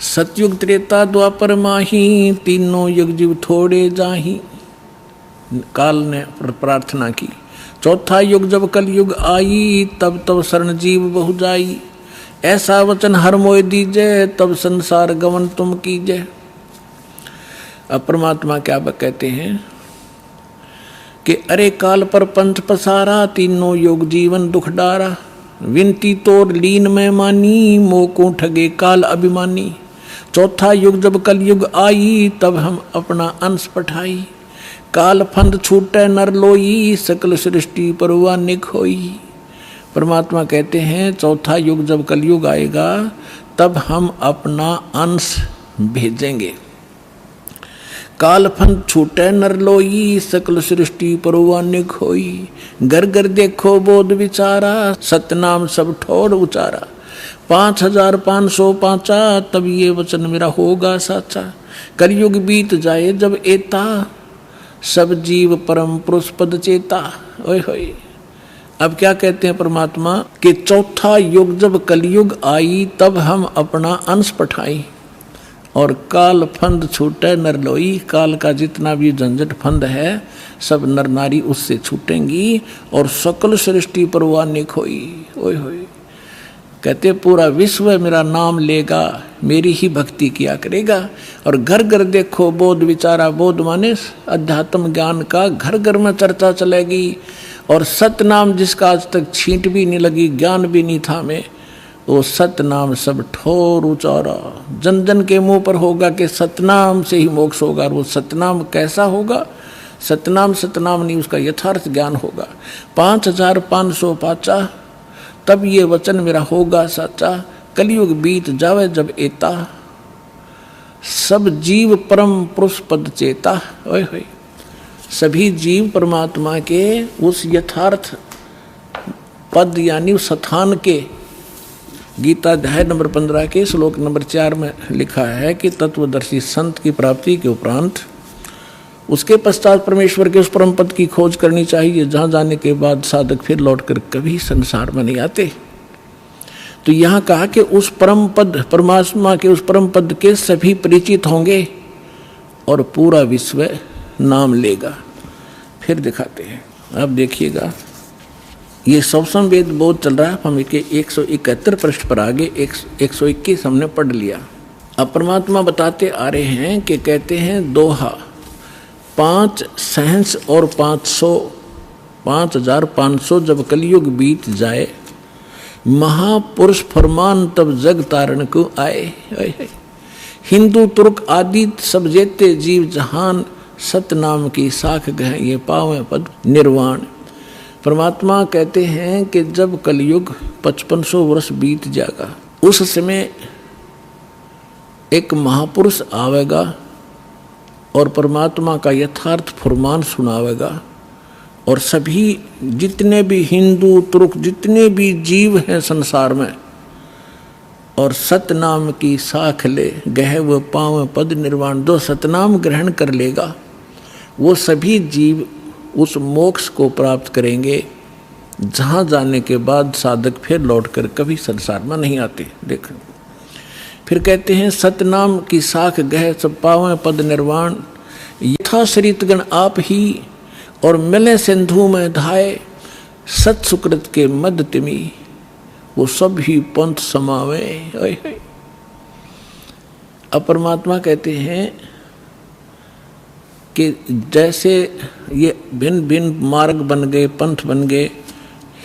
सतयुग त्रेता द्वापर माही, तीनों युग जीव थोड़े जाही। काल ने प्रार्थना की। चौथा युग जब कल युग आई, तब तब शरण जीव बहु जाई। ऐसा वचन हर मोय दीजय, तब संसार गमन तुम कीजय। अब परमात्मा क्या कहते हैं कि अरे काल पर पंथ पसारा, तीनों युग जीवन दुख डारा। विनती तोर लीन में मानी, मोको ठगे काल अभिमानी। चौथा युग जब कल युग आई, तब हम अपना अंश पठाई। काल फंद छूटे नर लोई, सकल सृष्टि परवा निक होई। परमात्मा कहते हैं चौथा युग जब कलयुग आएगा तब हम अपना अंश भेजेंगे। काल फंद छूटे नर लोई, सकल सृष्टि परवा निक होई। घर घर देखो बोध विचारा, सतनाम सब ठोड़ उचारा। 5505 तब ये वचन मेरा होगा साचा। कलयुग बीत जाए जब एता, सब जीव परम पुरुष पद चेता। ओए होए, अब क्या कहते हैं परमात्मा कि चौथा युग जब कलयुग आई, तब हम अपना अंश पठाई। और काल फंद छूटे नर लोई, काल का जितना भी झंझट फंद है सब नर नारी उससे छूटेंगी, और सकल सृष्टि परवानिक होई। ओए होए, कहते पूरा विश्व मेरा नाम लेगा, मेरी ही भक्ति किया करेगा। और घर घर देखो बोध विचारा, बोध माने अध्यात्म ज्ञान का घर घर में चर्चा चलेगी। और सतनाम जिसका आज तक छींट भी नहीं लगी, ज्ञान भी नहीं था में, वो सतनाम सब ठोर उचारा। जन जन के मुंह पर होगा कि सतनाम से ही मोक्ष होगा। और वो सतनाम कैसा होगा? सतनाम सतनाम नहीं, उसका यथार्थ ज्ञान होगा। 5505 तब ये वचन मेरा होगा साचा। कलयुग बीत जावे जब एता, सब जीव परम पुरुष पद चेता। ओए होए, सभी जीव परमात्मा के उस यथार्थ पद यानी उस स्थान के, गीता अध्याय नंबर 15 के श्लोक नंबर 4 में लिखा है कि तत्वदर्शी संत की प्राप्ति के उपरांत उसके पश्चात परमेश्वर के उस परम पद की खोज करनी चाहिए, जहाँ जाने के बाद साधक फिर लौटकर कभी संसार में नहीं आते। तो यहाँ कहा कि उस परम पद, परमात्मा के उस परम पद के सभी परिचित होंगे और पूरा विश्व नाम लेगा। फिर दिखाते हैं, अब देखिएगा ये सवसम वेद बोध चल रहा है। हम इसके 171 पृष्ठ पर आगे 121 हमने पढ़ लिया। अब परमात्मा बताते आ रहे हैं कि कहते हैं दोहा 5 सहंस और 5500 जब कलयुग बीत जाए, महापुरुष फरमान तब जग तारण को आए। हिंदू तुर्क आदि सब जेते जीव जहान, सतनाम की साख गह ये पावे पद निर्वाण। परमात्मा कहते हैं कि जब कलयुग 5500 वर्ष बीत जाएगा, उस समय एक महापुरुष आवेगा और परमात्मा का यथार्थ फरमान सुनावेगा। और सभी जितने भी हिंदू तुर्क जितने भी जीव हैं संसार में, और सतनाम की साख ले गह व पाव पद निर्वाण, जो सतनाम ग्रहण कर लेगा वो सभी जीव उस मोक्ष को प्राप्त करेंगे, जहाँ जाने के बाद साधक फिर लौटकर कभी संसार में नहीं आते। देखो फिर कहते हैं सतनाम की साख गह सब पावें पद निर्वाण, यथा सरितगण आप ही और मिले सिंधु में धाये, सत सुकृत के मद तिमी वो सब ही पंथ समावे। अब परमात्मा कहते हैं कि जैसे ये भिन्न भिन्न मार्ग बन गए, पंथ बन गए,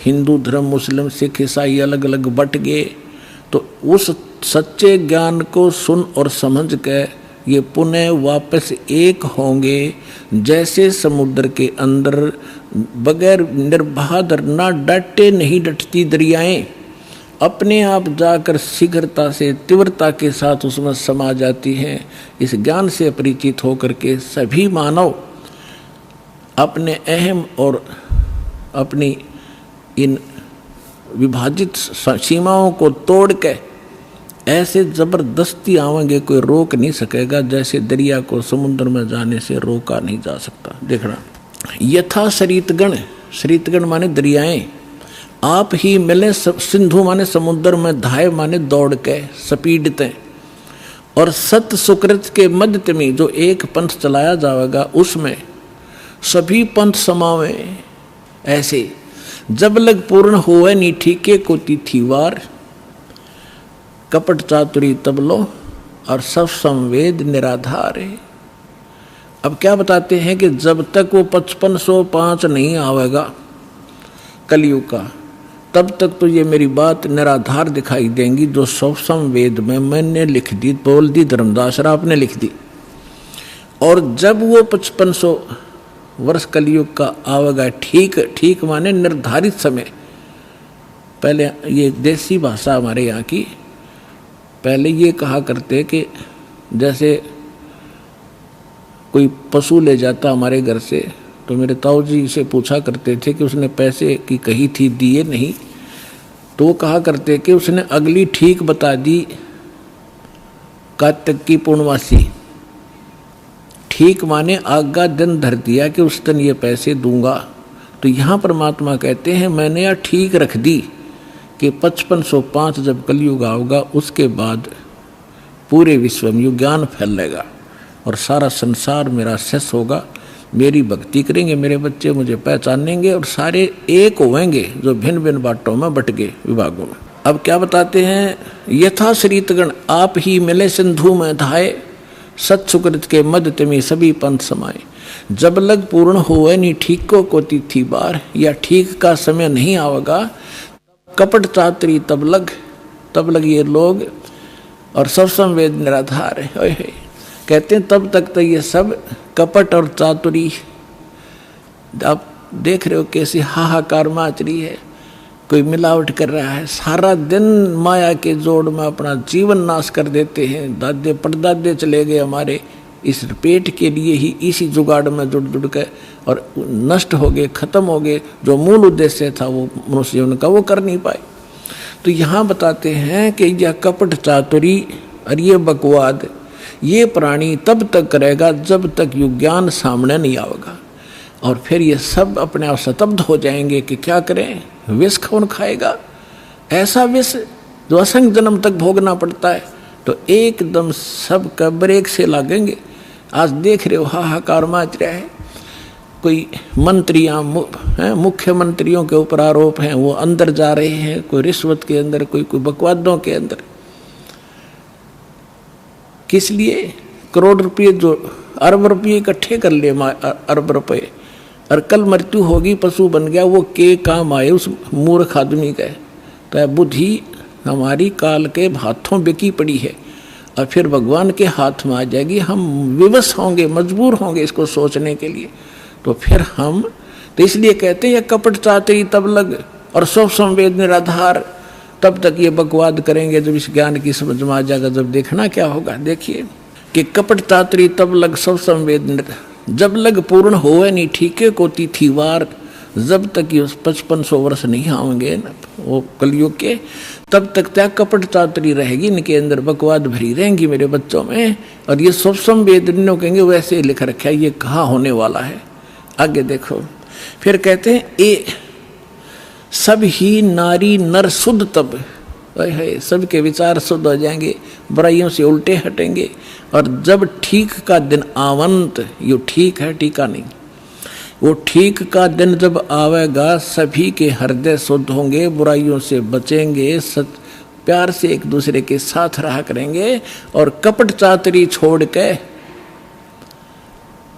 हिंदू धर्म, मुस्लिम, सिख, ईसाई अलग अलग बट गए, तो उस सच्चे ज्ञान को सुन और समझ के ये पुनः वापस एक होंगे। जैसे समुद्र के अंदर बगैर निर्बाध ना डटे नहीं डटती दरियाएं अपने आप जाकर शीघ्रता से तीव्रता के साथ उसमें समा जाती हैं। इस ज्ञान से परिचित होकर के सभी मानव अपने अहम और अपनी इन विभाजित सीमाओं को तोड़ के ऐसे जबरदस्ती आवेंगे, कोई रोक नहीं सकेगा, जैसे दरिया को समुद्र में जाने से रोका नहीं जा सकता। देखना, यथा सरितगण, सरितगण माने दरियाएं, आप ही मिले सिंधु माने समुद्र में, धाय माने दौड़ के स्पीडते, और सत सुकृत के मध्य में जो एक पंथ चलाया जाएगा उसमें सभी पंथ समावे। ऐसे जब लग पूर्ण होवे नी ठीके को तिथिवार, कपट चातुरी तबलो और सब संवेद निराधार है। अब क्या बताते हैं कि जब तक वो 5505 नहीं आवेगा कलयुग का, तब तक तो ये मेरी बात निराधार दिखाई देंगी, जो सब संवेद में मैंने लिख दी, बोल दी, धर्मदास राव ने लिख दी। और जब वो 5500 वर्ष कलयुग का आवेगा, ठीक ठीक माने निर्धारित समय, पहले ये देसी भाषा हमारे यहाँ की, पहले ये कहा करते कि जैसे कोई पशु ले जाता हमारे घर से, तो मेरे ताऊ जी से पूछा करते थे कि उसने पैसे की कही थी, दिए नहीं, तो वो कहा करते कि उसने अगली ठीक बता दी, कार्तिक की पूर्णमासी, ठीक माने आगा दिन धर दिया कि उस दिन ये पैसे दूंगा। तो यहाँ परमात्मा कहते हैं मैंने यह ठीक रख दी कि 5505 जब कलयुग आओगा उसके बाद पूरे विश्व में ज्ञान फैलेगा और सारा संसार मेरा शेष होगा, मेरी भक्ति करेंगे, मेरे बच्चे मुझे पहचानेंगे और सारे एक होंगे जो भिन्न भिन्न बाटों में बट गए विभागों में। अब क्या बताते हैं, यथा सरितगण आप ही मिले सिंधु में धाये, सत सुकृत के मध्य में सभी पंथ समाये। जब लग पूर्ण होवे नी ठीक को तिथि बार, या ठीक का समय नहीं आवेगा, कपट चातरी तब लग ये लोग और सब संवेद निराधार है। कहते हैं तब तक तो ये सब कपट और चातुरी, आप देख रहे हो कैसी हाहाकार मच रही है, कोई मिलावट कर रहा है, सारा दिन माया के जोड़ में अपना जीवन नाश कर देते हैं। दादे परदादे चले गए हमारे इस पेट के लिए ही, इसी जुगाड़ में जुड़ के, और नष्ट हो गए, खत्म हो गए। जो मूल उद्देश्य था वो मनुष्य जीवन का वो कर नहीं पाए। तो यहाँ बताते हैं कि यह कपट चातुरी और ये बकवाद ये प्राणी तब तक करेगा जब तक युग ज्ञान सामने नहीं आएगा, और फिर ये सब अपने आप स्तब्ध हो जाएंगे कि क्या करें, विष कौन खाएगा, ऐसा विष जो असंख्य जन्म तक भोगना पड़ता है। तो एकदम सब का ब्रेक से लागेंगे। आज देख रहे हो हाहाकार मच रहा है, कोई मंत्रियां मुख्यमंत्रियों के ऊपर आरोप हैं, वो अंदर जा रहे हैं, कोई रिश्वत के अंदर, कोई बकवादों के अंदर। किस लिए? करोड़ रुपये, जो अरब रुपये इकट्ठे कर ले, अरब रुपये, और कल मृत्यु होगी, पशु बन गया, वो के काम आए उस मूर्ख आदमी का। तो बुद्धि हमारी काल के हाथों बिकी पड़ी है और फिर भगवान के हाथ में आ जाएगी। हम विवश होंगे, मजबूर होंगे इसको सोचने के लिए। तो फिर हम, तो इसलिए कहते हैं कपट चातरी तब लग और सब संवेद निराधार, तब तक ये बकवाद करेंगे जब इस ज्ञान की समझ में आ जाएगा। जब देखना क्या होगा, देखिए कि कपट चातरी तब लग सब संवेद, जब लग पूर्ण होवे नहीं ठीके को तिथिवार, जब तक ये 5500 वर्ष नहीं आएंगे ना वो कलयुग के, तब तक त्या कपट चातरी रहेगी, इनके अंदर बकवाद भरी रहेंगी मेरे बच्चों में। और ये सब संवेद कहेंगे वैसे लिख रखा है, ये कहाँ होने वाला है। आगे देखो, फिर कहते हैं ए सब ही नारी नर शुद्ध तब, है, सबके विचार शुद्ध हो जाएंगे, बुराइयों से उल्टे हटेंगे। और जब ठीक का दिन आवंत, ये ठीक है टीका नहीं, वो ठीक का दिन जब आवेगा सभी के हृदय शुद्ध होंगे, बुराइयों से बचेंगे, प्यार से एक दूसरे के साथ रहा करेंगे और कपट चातरी छोड़ के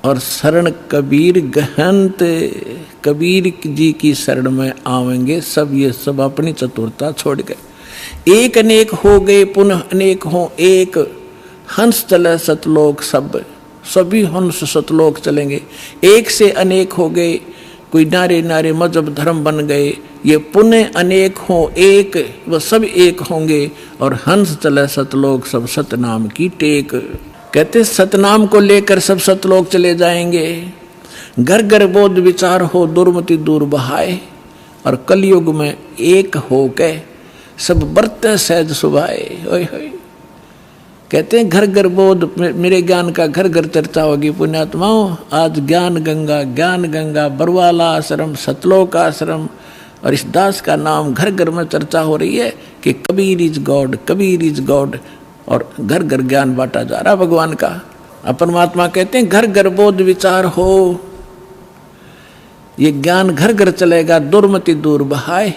और शरण कबीर गहंत, कबीर जी की शरण में आवेंगे सब। ये सब अपनी चतुरता छोड़ गए। एक अनेक हो गए पुनः अनेक हो एक, हंस चले सतलोक सब, सभी हंस सतलोक चलेंगे। एक से अनेक हो गए, कोई नारे नारे मजहब धर्म बन गए, ये पुण्य अनेक हो एक, वह सब एक होंगे और हंस चले सतलोक सब सतनाम की टेक। कहते सतनाम को लेकर सब सतलोक चले जाएंगे। घर घर बोध विचार हो दुर्मति दूर बहाए, और कलयुग में एक हो के सब बरते सहज सुभाए। ओए होए, कहते हैं घर घर बोध, मेरे ज्ञान का घर घर चर्चा होगी पुण्यात्माओं। आज ज्ञान गंगा बरवाला आश्रम, सतलोक आश्रम और इस दास का नाम घर घर में चर्चा हो रही है कि Kabir is God, Kabir is God, और घर घर ज्ञान बांटा जा रहा भगवान का। परमात्मा कहते हैं घर घर बोध विचार हो, ये ज्ञान घर घर चलेगा, दुर्मति दूर बहाए,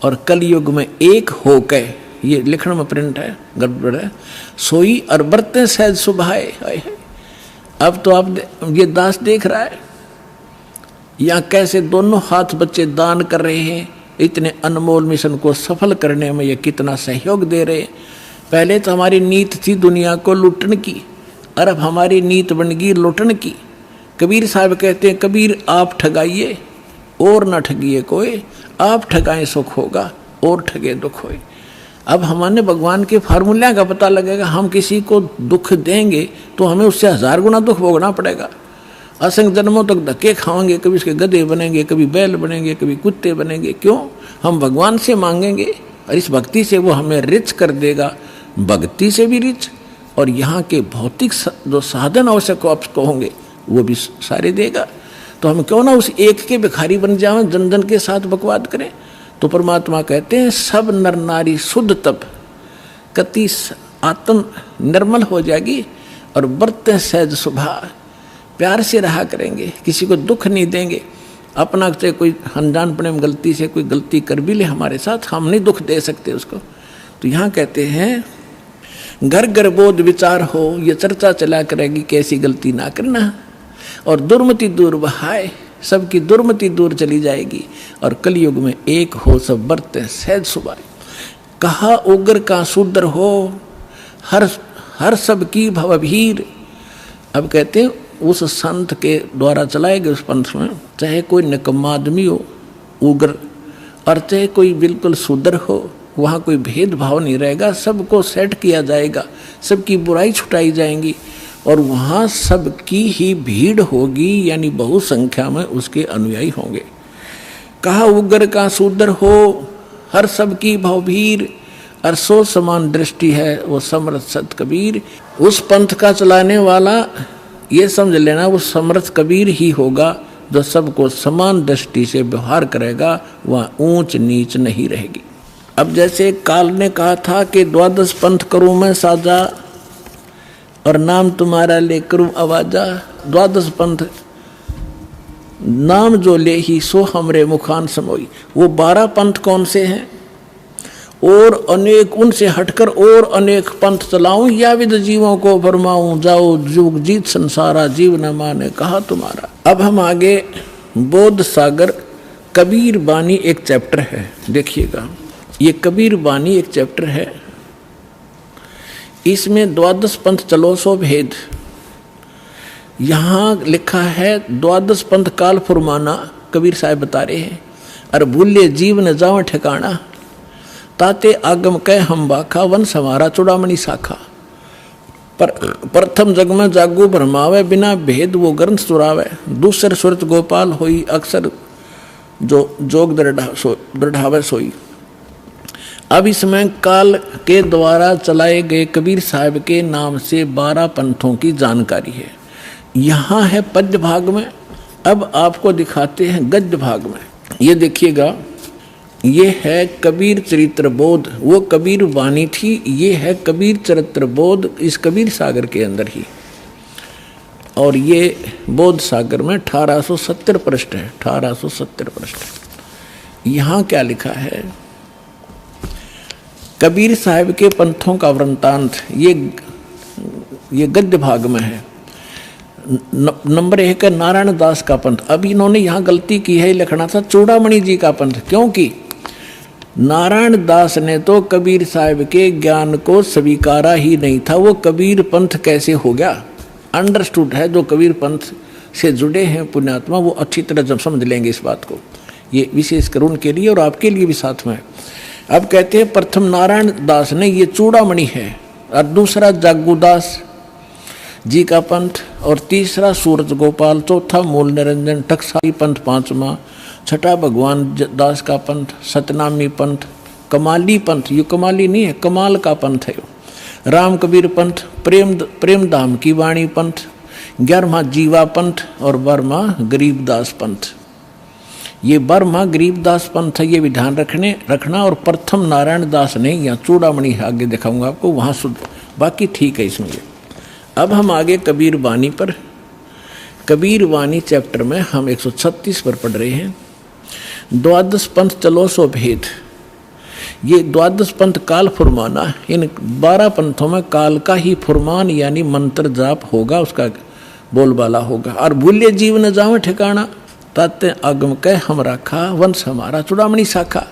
और कलयुग में एक हो के, ये लिखण में प्रिंट है, गड़बड़ है, सोई और बरते सहज सुभाए। अब तो आप ये दास देख रहा है यहाँ कैसे दोनों हाथ बच्चे दान कर रहे हैं, इतने अनमोल मिशन को सफल करने में ये कितना सहयोग दे रहे हैं। पहले तो हमारी नीत थी दुनिया को लूटने की, और अब हमारी नीत बन गई लूटने की। कबीर साहब कहते हैं कबीर आप ठगाइए और न ठगिए कोई, आप ठगाएं सुख होगा और ठगे दुख होए। अब हमारे भगवान के फार्मूला का पता लगेगा। हम किसी को दुख देंगे तो हमें उससे 1000 गुना दुख भोगना पड़ेगा। असंख्य जन्मों तक धक्के खाएंगे, कभी उसके गधे बनेंगे, कभी बैल बनेंगे, कभी कुत्ते बनेंगे। क्यों? हम भगवान से मांगेंगे और इस भक्ति से वो हमें रिच कर देगा, भक्ति से भी रिच, और यहाँ के भौतिक जो साधन आवश्यक आपको होंगे वो भी सारे देगा। तो हम क्यों ना उस एक के भिखारी बन जाएं, जन जन के साथ बकवाद करें। तो परमात्मा कहते हैं सब नर नारी शुद्ध तब कति आत्म निर्मल हो जाएगी और बरते सहज सुभा, प्यार से रहा करेंगे, किसी को दुख नहीं देंगे। अपना से कोई अनजानपने में गलती से कोई गलती कर भी ले हमारे साथ, हम नहीं दुख दे सकते उसको। तो यहाँ कहते हैं घर घर बोध विचार हो, ये चर्चा चला करेगी कैसी गलती ना करना, और दुर्मति दूर बहाए, सबकी दुर्मति दूर चली जाएगी, और कलयुग में एक हो सब बरते सहज सुभाए। कहा उग्र का शूद्र हो, हर सब की भवभीर। अब कहते हैं उस संत के द्वारा चलाए गए उस पंथ में चाहे कोई निकम्मा आदमी हो उग्र, और चाहे कोई बिल्कुल शूद्र हो, वहाँ कोई भेदभाव नहीं रहेगा, सबको सेट किया जाएगा, सबकी बुराई छुटाई जाएंगी, और वहाँ सबकी ही भीड़ होगी, यानी बहु संख्या में उसके अनुयायी होंगे। कहा उग्र का शूद्र हो, हर सबकी भवभीर, और सो समान दृष्टि है वो समर्थ सत कबीर। उस पंथ का चलाने वाला ये समझ लेना वो समर्थ कबीर ही होगा, जो सबको समान दृष्टि से व्यवहार करेगा, वहाँ ऊंच नीच नहीं रहेगी। अब जैसे काल ने कहा था कि 12 पंथ करूँ मैं साजा, और नाम तुम्हारा ले करूँ आवाजा। 12 पंथ नाम जो ले ही सो हमरे मुखान समोई। वो 12 पंथ कौन से हैं? और अनेक उनसे हटकर और अनेक पंथ चलाऊं, या विद जीवों को फरमाऊं, जाओ जुग जीत संसारा, जीव न माने कहा तुम्हारा। अब हम आगे बोध सागर कबीर बानी एक चैप्टर है, देखिएगा ये कबीर बानी एक चैप्टर है, इसमें 12 पंथ चलो सो भेद। यहाँ लिखा है 12 पंथ काल फुरमाना, कबीर साहब बता रहे हैं, और भूले जीव न जाओ ठिकाना, ताते आगम कह हम बाखा, वन समारा चुड़ामणि शाखा। पर प्रथम जग में जागू भरमावे, बिना भेद वो ग्रंथ सुरावे, दूसर सुरत गोपाल होई, अक्सर जो जोग दृढ़ावे सोई। अब इसमें काल के द्वारा चलाए गए कबीर साहब के नाम से 12 पंथों की जानकारी है। यहाँ है पद्य भाग में, अब आपको दिखाते हैं गद्य भाग में। ये देखिएगा ये है कबीर चरित्र बोध, वो कबीर वाणी थी, ये है कबीर चरित्र बोध इस कबीर सागर के अंदर ही। और ये बोध सागर में 1870 पृष्ठ है, 1870 पृष्ठ। यहाँ क्या लिखा है, कबीर साहब के पंथों का वृंतांत, ये गद्य भाग में है। नंबर 1 है नारायण दास का पंथ। अब इन्होंने यहाँ गलती की है, लिखना था चूड़ामणि जी का पंथ, क्योंकि नारायण दास ने तो कबीर साहब के ज्ञान को स्वीकारा ही नहीं था। वो कबीर पंथ कैसे हो गया, अंडरस्टूड है। जो कबीर पंथ से जुड़े हैं पुण्यात्मा, वो अच्छी तरह जब समझ लेंगे इस बात को। ये विशेष कर उनके लिए और आपके लिए भी साथ में। अब कहते हैं प्रथम नारायण दास ने, ये चूड़ामणि है, और दूसरा जागूदास जी का पंथ, और तीसरा सूरज गोपाल, चौथा मूल निरंजन टकसाली पंथ, पांचवा, छठा भगवान दास का पंथ, सतनामी पंथ, कमाली पंथ, ये कमाली नहीं है, कमाल का पंथ है, राम कबीर पंथ, प्रेम धाम की वाणी पंथ, 11वां जीवा पंथ, और 12वां गरीबदास पंथ। ये 12वां गरीबदास पंथ है, ये भी ध्यान रखना। और प्रथम नारायण दास ने, यहाँ चूड़ामणि आगे दिखाऊंगा आपको, वहाँ शुद्ध, बाकी ठीक है इसमें। अब हम आगे कबीर वाणी पर, कबीर वाणी चैप्टर में हम 136 पर पढ़ रहे हैं। द्वादश पंथ चलो सो भेद। ये द्वादश पंथ काल फुरमाना, इन 12 पंथों में काल का ही फुरमान यानी मंत्र जाप होगा, उसका बोलबाला होगा। और भूल्य जीव न जावे ठिकाना, ताते आगम कह हम राखा, वंश हमारा चूड़ामणि शाखा।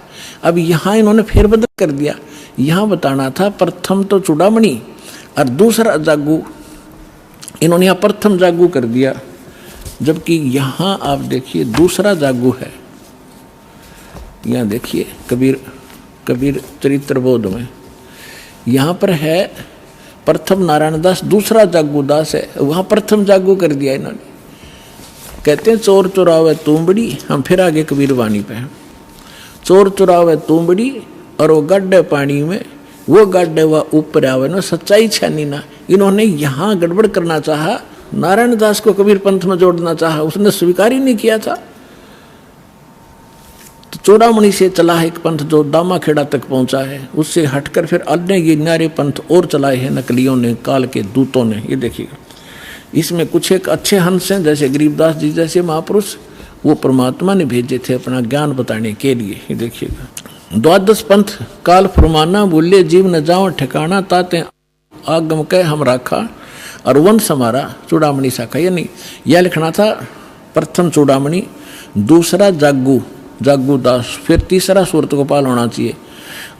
अब यहाँ इन्होंने फेरबदल कर दिया, यहाँ बताना था प्रथम तो चूड़ामणि और दूसरा जागू, इन्होंने यहाँ प्रथम जागू कर दिया, जबकि यहाँ आप देखिए दूसरा जागू है। यहाँ देखिए कबीर चरित्र बोध में यहाँ पर है प्रथम नारायण दास, दूसरा जागू दास है, वहाँ प्रथम जागू कर दिया इन्होंने। कहते हैं चोर चुरावे तुमबड़ी, हम फिर आगे कबीर वाणी पे हैं। चोर चुरावे तुमबड़ी और वो गड्ढे पानी में, वो गड्ढे व ऊपर आवे ना, सच्चाई छानी ना। इन्होंने यहाँ गड़बड़ करना चाहा, नारायण दास को कबीर पंथ में जोड़ना चाहा, उसने स्वीकार ही नहीं किया था। तो चूड़ामणि से चला है एक पंथ जो दामाखेड़ा तक पहुंचा है, उससे हटकर फिर अन्य ये न्यारे पंथ और चलाए हैं नकलियों ने, काल के दूतों ने। ये देखिएगा, इसमें कुछ एक अच्छे हंस हैं, जैसे गरीबदास जी जैसे महापुरुष, वो परमात्मा ने भेजे थे अपना ज्ञान बताने के लिए। ये देखिएगा, द्वादश पंथ काल फुरमाना, बोले जीव न जाओ ठिकाना, ताते आगम कह हम राखा, और वंश हमारा चूड़ामणि शाखा। यानी यह लिखना था प्रथम चूड़ामणि, दूसरा जागू दास, फिर तीसरा सूरत गोपाल होना चाहिए,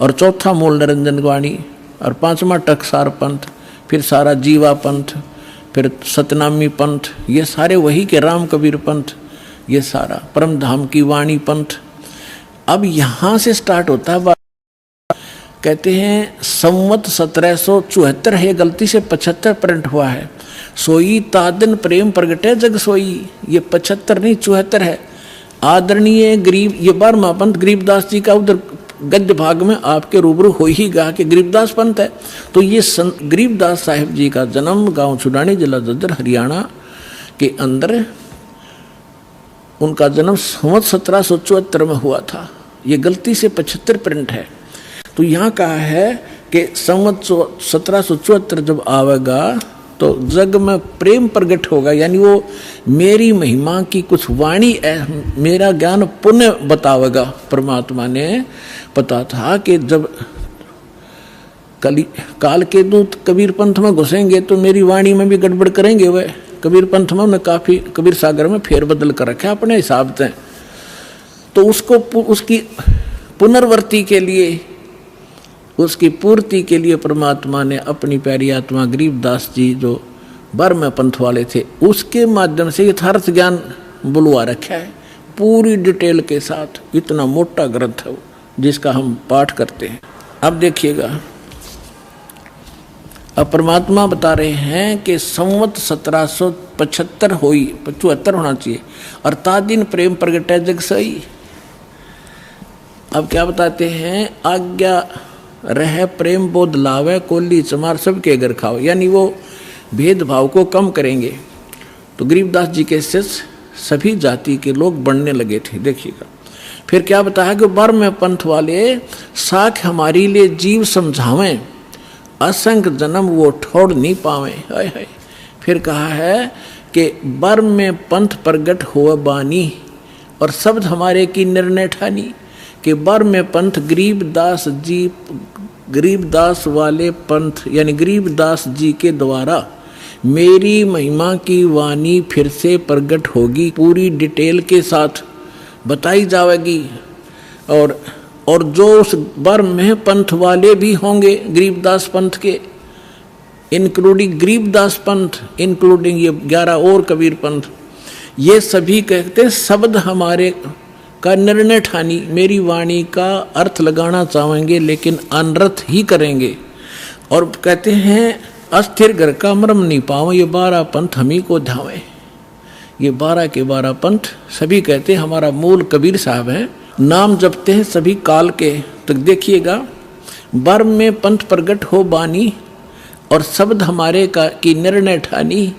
और चौथा मूल निरंजन वाणी, और 5वां टकसार पंथ, फिर सारा जीवा पंथ, फिर सतनामी पंथ, ये सारे वही के राम कबीर पंथ, ये सारा परम धाम की वाणी पंथ। अब यहाँ से स्टार्ट होता है, कहते हैं संवत 1774 है, गलती से 75 प्रिंट हुआ है। सोई तादन प्रेम प्रगटे जग सोई, ये 75 नहीं 74 है। आदरणीय गरीब, ये 12वां पंथ गरीबदास जी का उधर गद्य भाग में आपके रूबरू हो ही गा कि गरीबदास पंथ है। तो ये गरीबदास साहिब जी का जन्म गांव छुड़ानी, जिला जज्जर, हरियाणा के अंदर उनका जन्म संवत 1774 में हुआ था। ये गलती से 75 प्रिंट है। तो यहाँ कहा है कि संवत 1774 जब आवेगा तो जग में प्रेम प्रकट होगा, यानी वो मेरी महिमा की कुछ वाणी, मेरा ज्ञान पुण्य बतावेगा। परमात्मा ने पता था कि जब काल के दूत कबीर पंथ में घुसेंगे तो मेरी वाणी में भी गड़बड़ करेंगे। वह कबीर पंथ में उन्हें काफ़ी कबीर सागर में फेरबदल कर रखा अपने हिसाब से। तो उसको उसकी पुनर्वर्ती के लिए, उसकी पूर्ति के लिए परमात्मा ने अपनी प्यारी आत्मा गरीबदास जी जो 12वें पंथ वाले थे, उसके माध्यम से यथार्थ ज्ञान बुलवा रखा है पूरी डिटेल के साथ। इतना मोटा ग्रंथ है वो, जिसका हम पाठ करते हैं। अब देखिएगा, अब परमात्मा बता रहे हैं कि संवत 1775 हुई, 75 होना चाहिए, और तादिन प्रेम प्रगटे जग सही। अब क्या बताते हैं, आज्ञा रह प्रेम बोध लावे, कोली चमार सबके घर खाओ, यानी वो भेदभाव को कम करेंगे। तो गरीबदास जी के शिष्य सभी जाति के लोग बढ़ने लगे थे। देखिएगा, फिर क्या बताया कि बर में पंथ वाले साख हमारी लिए जीव समझावें, असंख्य जन्म वो ठोड़ नहीं पावे। हाय हाय। फिर कहा है कि बर में पंथ प्रगट हो बानी और शब्द हमारे की निर्णय ठानी, कि बर में पंथ गरीबदास जी, गरीबदास वाले पंथ यानी गरीबदास जी के द्वारा मेरी महिमा की वाणी फिर से प्रगट होगी, पूरी डिटेल के साथ बताई जाएगी। और जो उस बर में पंथ वाले भी होंगे गरीबदास पंथ के, इंक्लूडिंग गरीबदास पंथ, इंक्लूडिंग ये 11 और कबीर पंथ, ये सभी कहते हैं शब्द हमारे का निर्णय ठानी, मेरी वाणी का अर्थ लगाना चाहेंगे लेकिन अनर्थ ही करेंगे। और कहते हैं अस्थिर घर का मर्म नहीं पाओ, ये 12 पंथ हम ही को ध्यावे। ये 12 के 12 पंथ सभी कहते हैं हमारा मूल कबीर साहब हैं, नाम जपते हैं सभी काल के। तो देखिएगा, बर में पंथ प्रगट हो बानी और शब्द हमारे का की निर्णय ठानी,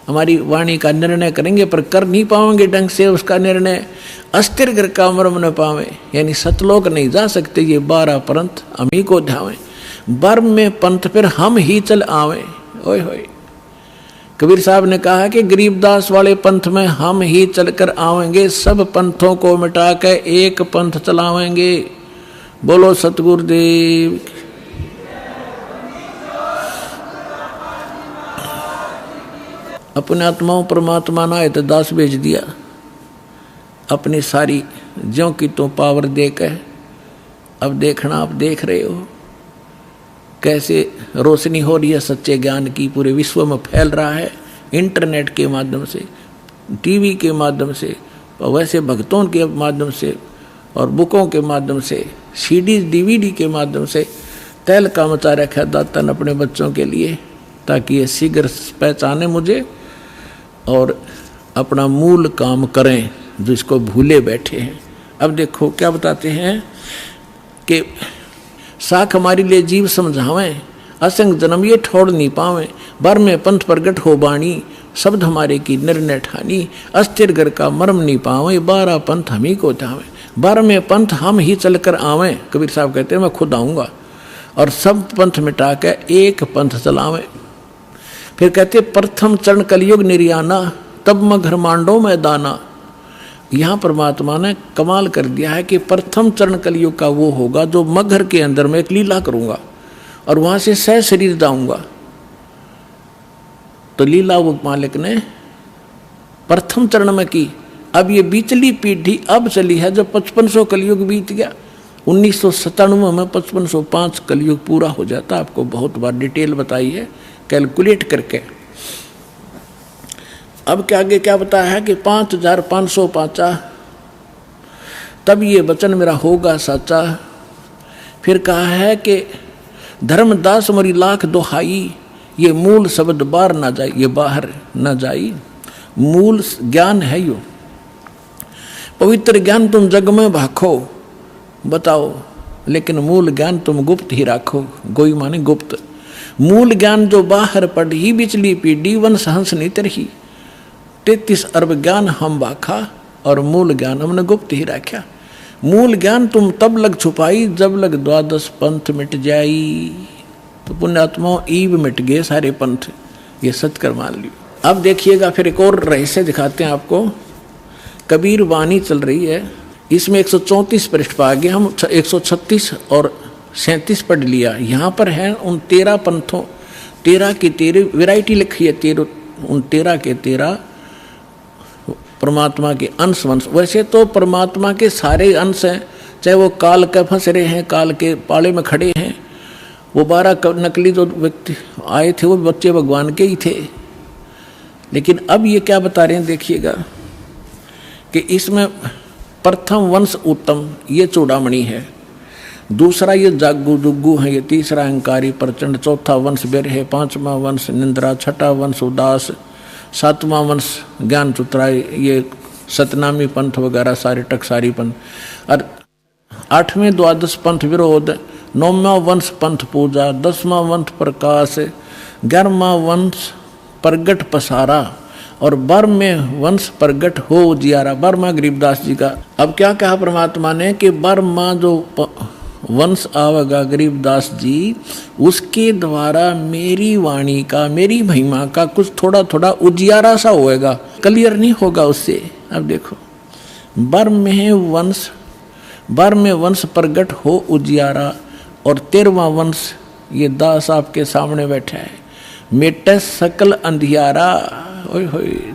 हमारी वाणी का निर्णय करेंगे पर कर नहीं पाएंगे ढंग से उसका निर्णय। अस्थिर घर का मर्म न पावे, यानी सतलोक नहीं जा सकते, ये 12 पंथ हम ही को ध्यावे। बर में पंथ फिर हम ही चल आवे। ओए होए, कबीर साहब ने कहा कि गरीबदास वाले पंथ में हम ही चलकर आवेंगे, सब पंथों को मिटा के एक पंथ चलावेंगे। बोलो सतगुरुदेव। अपने आत्माओं परमात्मा ना है तो दास भेज दिया, अपनी सारी ज्यों की तो पावर देकर। अब देखना, आप देख रहे हो कैसे रोशनी हो रही है सच्चे ज्ञान की, पूरे विश्व में फैल रहा है इंटरनेट के माध्यम से, टीवी के माध्यम से, वैसे भक्तों के माध्यम से और बुकों के माध्यम से, सीडीज डीवीडी के माध्यम से। तैल का मचा रखा दाता ने अपने बच्चों के लिए, ताकि ये शीघ्र पहचाने मुझे और अपना मूल काम करें जो इसको भूले बैठे हैं। अब देखो क्या बताते हैं कि साख हमारी लिए जीव समझावें, असंग जन्म ये ठोड़ नहीं पावें, बर में पंथ प्रगट हो बाणी, शब्द हमारे की निर्णय ठानी, अस्थिर घर का मर्म नहीं पावें, 12 पंथ हम ही को ध्यावें। बर में पंथ हम ही चलकर आवें, कबीर साहब कहते हैं मैं खुद आऊँगा और सब पंथ मिटा के एक पंथ चलावें। फिर कहते प्रथम चरण कलयुग निर्याना, तब मैं घर मांडो में दाना। यहाँ परमात्मा ने कमाल कर दिया है कि प्रथम चरण कलयुग का वो होगा जो मगर के अंदर मैं एक लीला करूँगा और वहाँ से सह शरीर दाऊँगा। तो लीला वो मालिक ने प्रथम चरण में की। अब ये बीचली पीढ़ी अब चली है जब 5500 कलयुग बीत गया। 1997 में 5505 कलयुग पूरा हो जाता। आपको बहुत बार डिटेल बताई है कैलकुलेट करके। अब क्या आगे क्या बताया है कि 5505 तब ये वचन मेरा होगा सच्चा। फिर कहा है कि धर्मदास मरी लाख दोहाई, ये मूल शब्द बाहर ना जाए, ये बाहर ना जाई। मूल ज्ञान है यो, पवित्र ज्ञान तुम जग में भाखो बताओ, लेकिन मूल ज्ञान तुम गुप्त ही राखो। गोई माने गुप्त। मूल ज्ञान जो बाहर पढ़ी बिचली पीढ़ी वंश हंस नितर ही, 33 अरब ज्ञान हम बाखा और मूल ज्ञान हमने गुप्त ही रखा। मूल ज्ञान तुम तब लग छुपाई जब लग 12 पंथ मिट जाई। तो पुण्यात्माओं ईब मिट गए सारे पंथ, ये सत्कर मान लियो। अब देखिएगा फिर एक और रहस्य दिखाते हैं आपको। कबीर वाणी चल रही है, इसमें 134 पृष्ठ पर आगे हम 136 और 37 पढ़ लिया। यहाँ पर है उन 13 पंथों, 13 की 13 वैरायटी लिखी है, 13 उन 13 के 13 परमात्मा के अंश वंश। वैसे तो परमात्मा के सारे अंश हैं, चाहे वो काल के फंस रहे हैं, काल के पाले में खड़े हैं। वो 12 नकली जो व्यक्ति आए थे वो बच्चे भगवान के ही थे। लेकिन अब ये क्या बता रहे हैं देखिएगा कि इसमें प्रथम वंश उत्तम ये चूड़ामणि है, दूसरा ये जागू जुग्गू है, ये तीसरा अहंकारी प्रचंड, चौथा वंश बेर है, 5वां वंश निंद्रा, 6ठा वंश उदास, 7वां वंश ज्ञान चुतराय, ये सतनामी पंथ वगैरह सारे टकसारी पंथ, और 8वें द्वादश पंथ विरोध, 9वां वंश पंथ पूजा, 10वां वंश प्रकाश, 11वां वंश प्रगट पसारा, और बर्म में वंश प्रगट हो उजियारा, बर्मा गरीबदास जी का। अब क्या कहा परमात्मा ने कि बर्मा जो वंश आवेगा गरीबदास जी, उसके द्वारा मेरी वाणी का, मेरी महिमा का कुछ थोड़ा थोड़ा उजियारा सा होएगा, क्लियर नहीं होगा उससे। अब देखो, बर्म में वंश प्रगट हो उजियारा, और 13वां वंश ये दास आपके सामने बैठा है, मेटे सकल अंधियारा, ओए होए,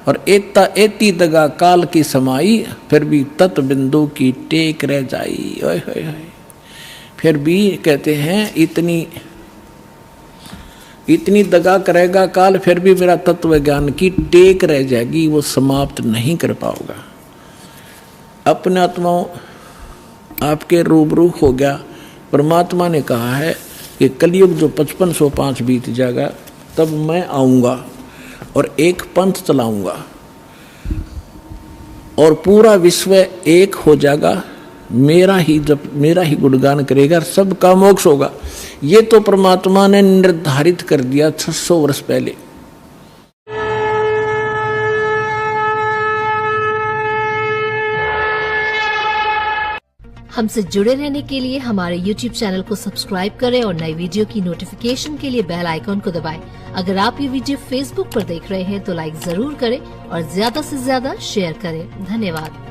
और एता एती दगा काल की समाई, फिर भी तत् बिंदु की टेक रह जाई, ओए होए होए। फिर भी कहते हैं इतनी दगा करेगा काल, फिर भी मेरा तत्व ज्ञान की टेक रह जाएगी, वो समाप्त नहीं कर पाओगा। अपने आत्माओं आपके रूबरू हो गया। परमात्मा ने कहा है कि कलयुग जो 5505 बीत जाएगा, तब मैं आऊँगा और एक पंथ चलाऊँगा और पूरा विश्व एक हो जाएगा, मेरा ही गुणगान करेगा, सबका मोक्ष होगा। ये तो परमात्मा ने निर्धारित कर दिया 600 वर्ष पहले। हमसे जुड़े रहने के लिए हमारे YouTube चैनल को सब्सक्राइब करें और नई वीडियो की नोटिफिकेशन के लिए बेल आइकॉन को दबाएं। अगर आप ये वीडियो Facebook पर देख रहे हैं तो लाइक जरूर करें और ज्यादा से ज्यादा शेयर करें। धन्यवाद।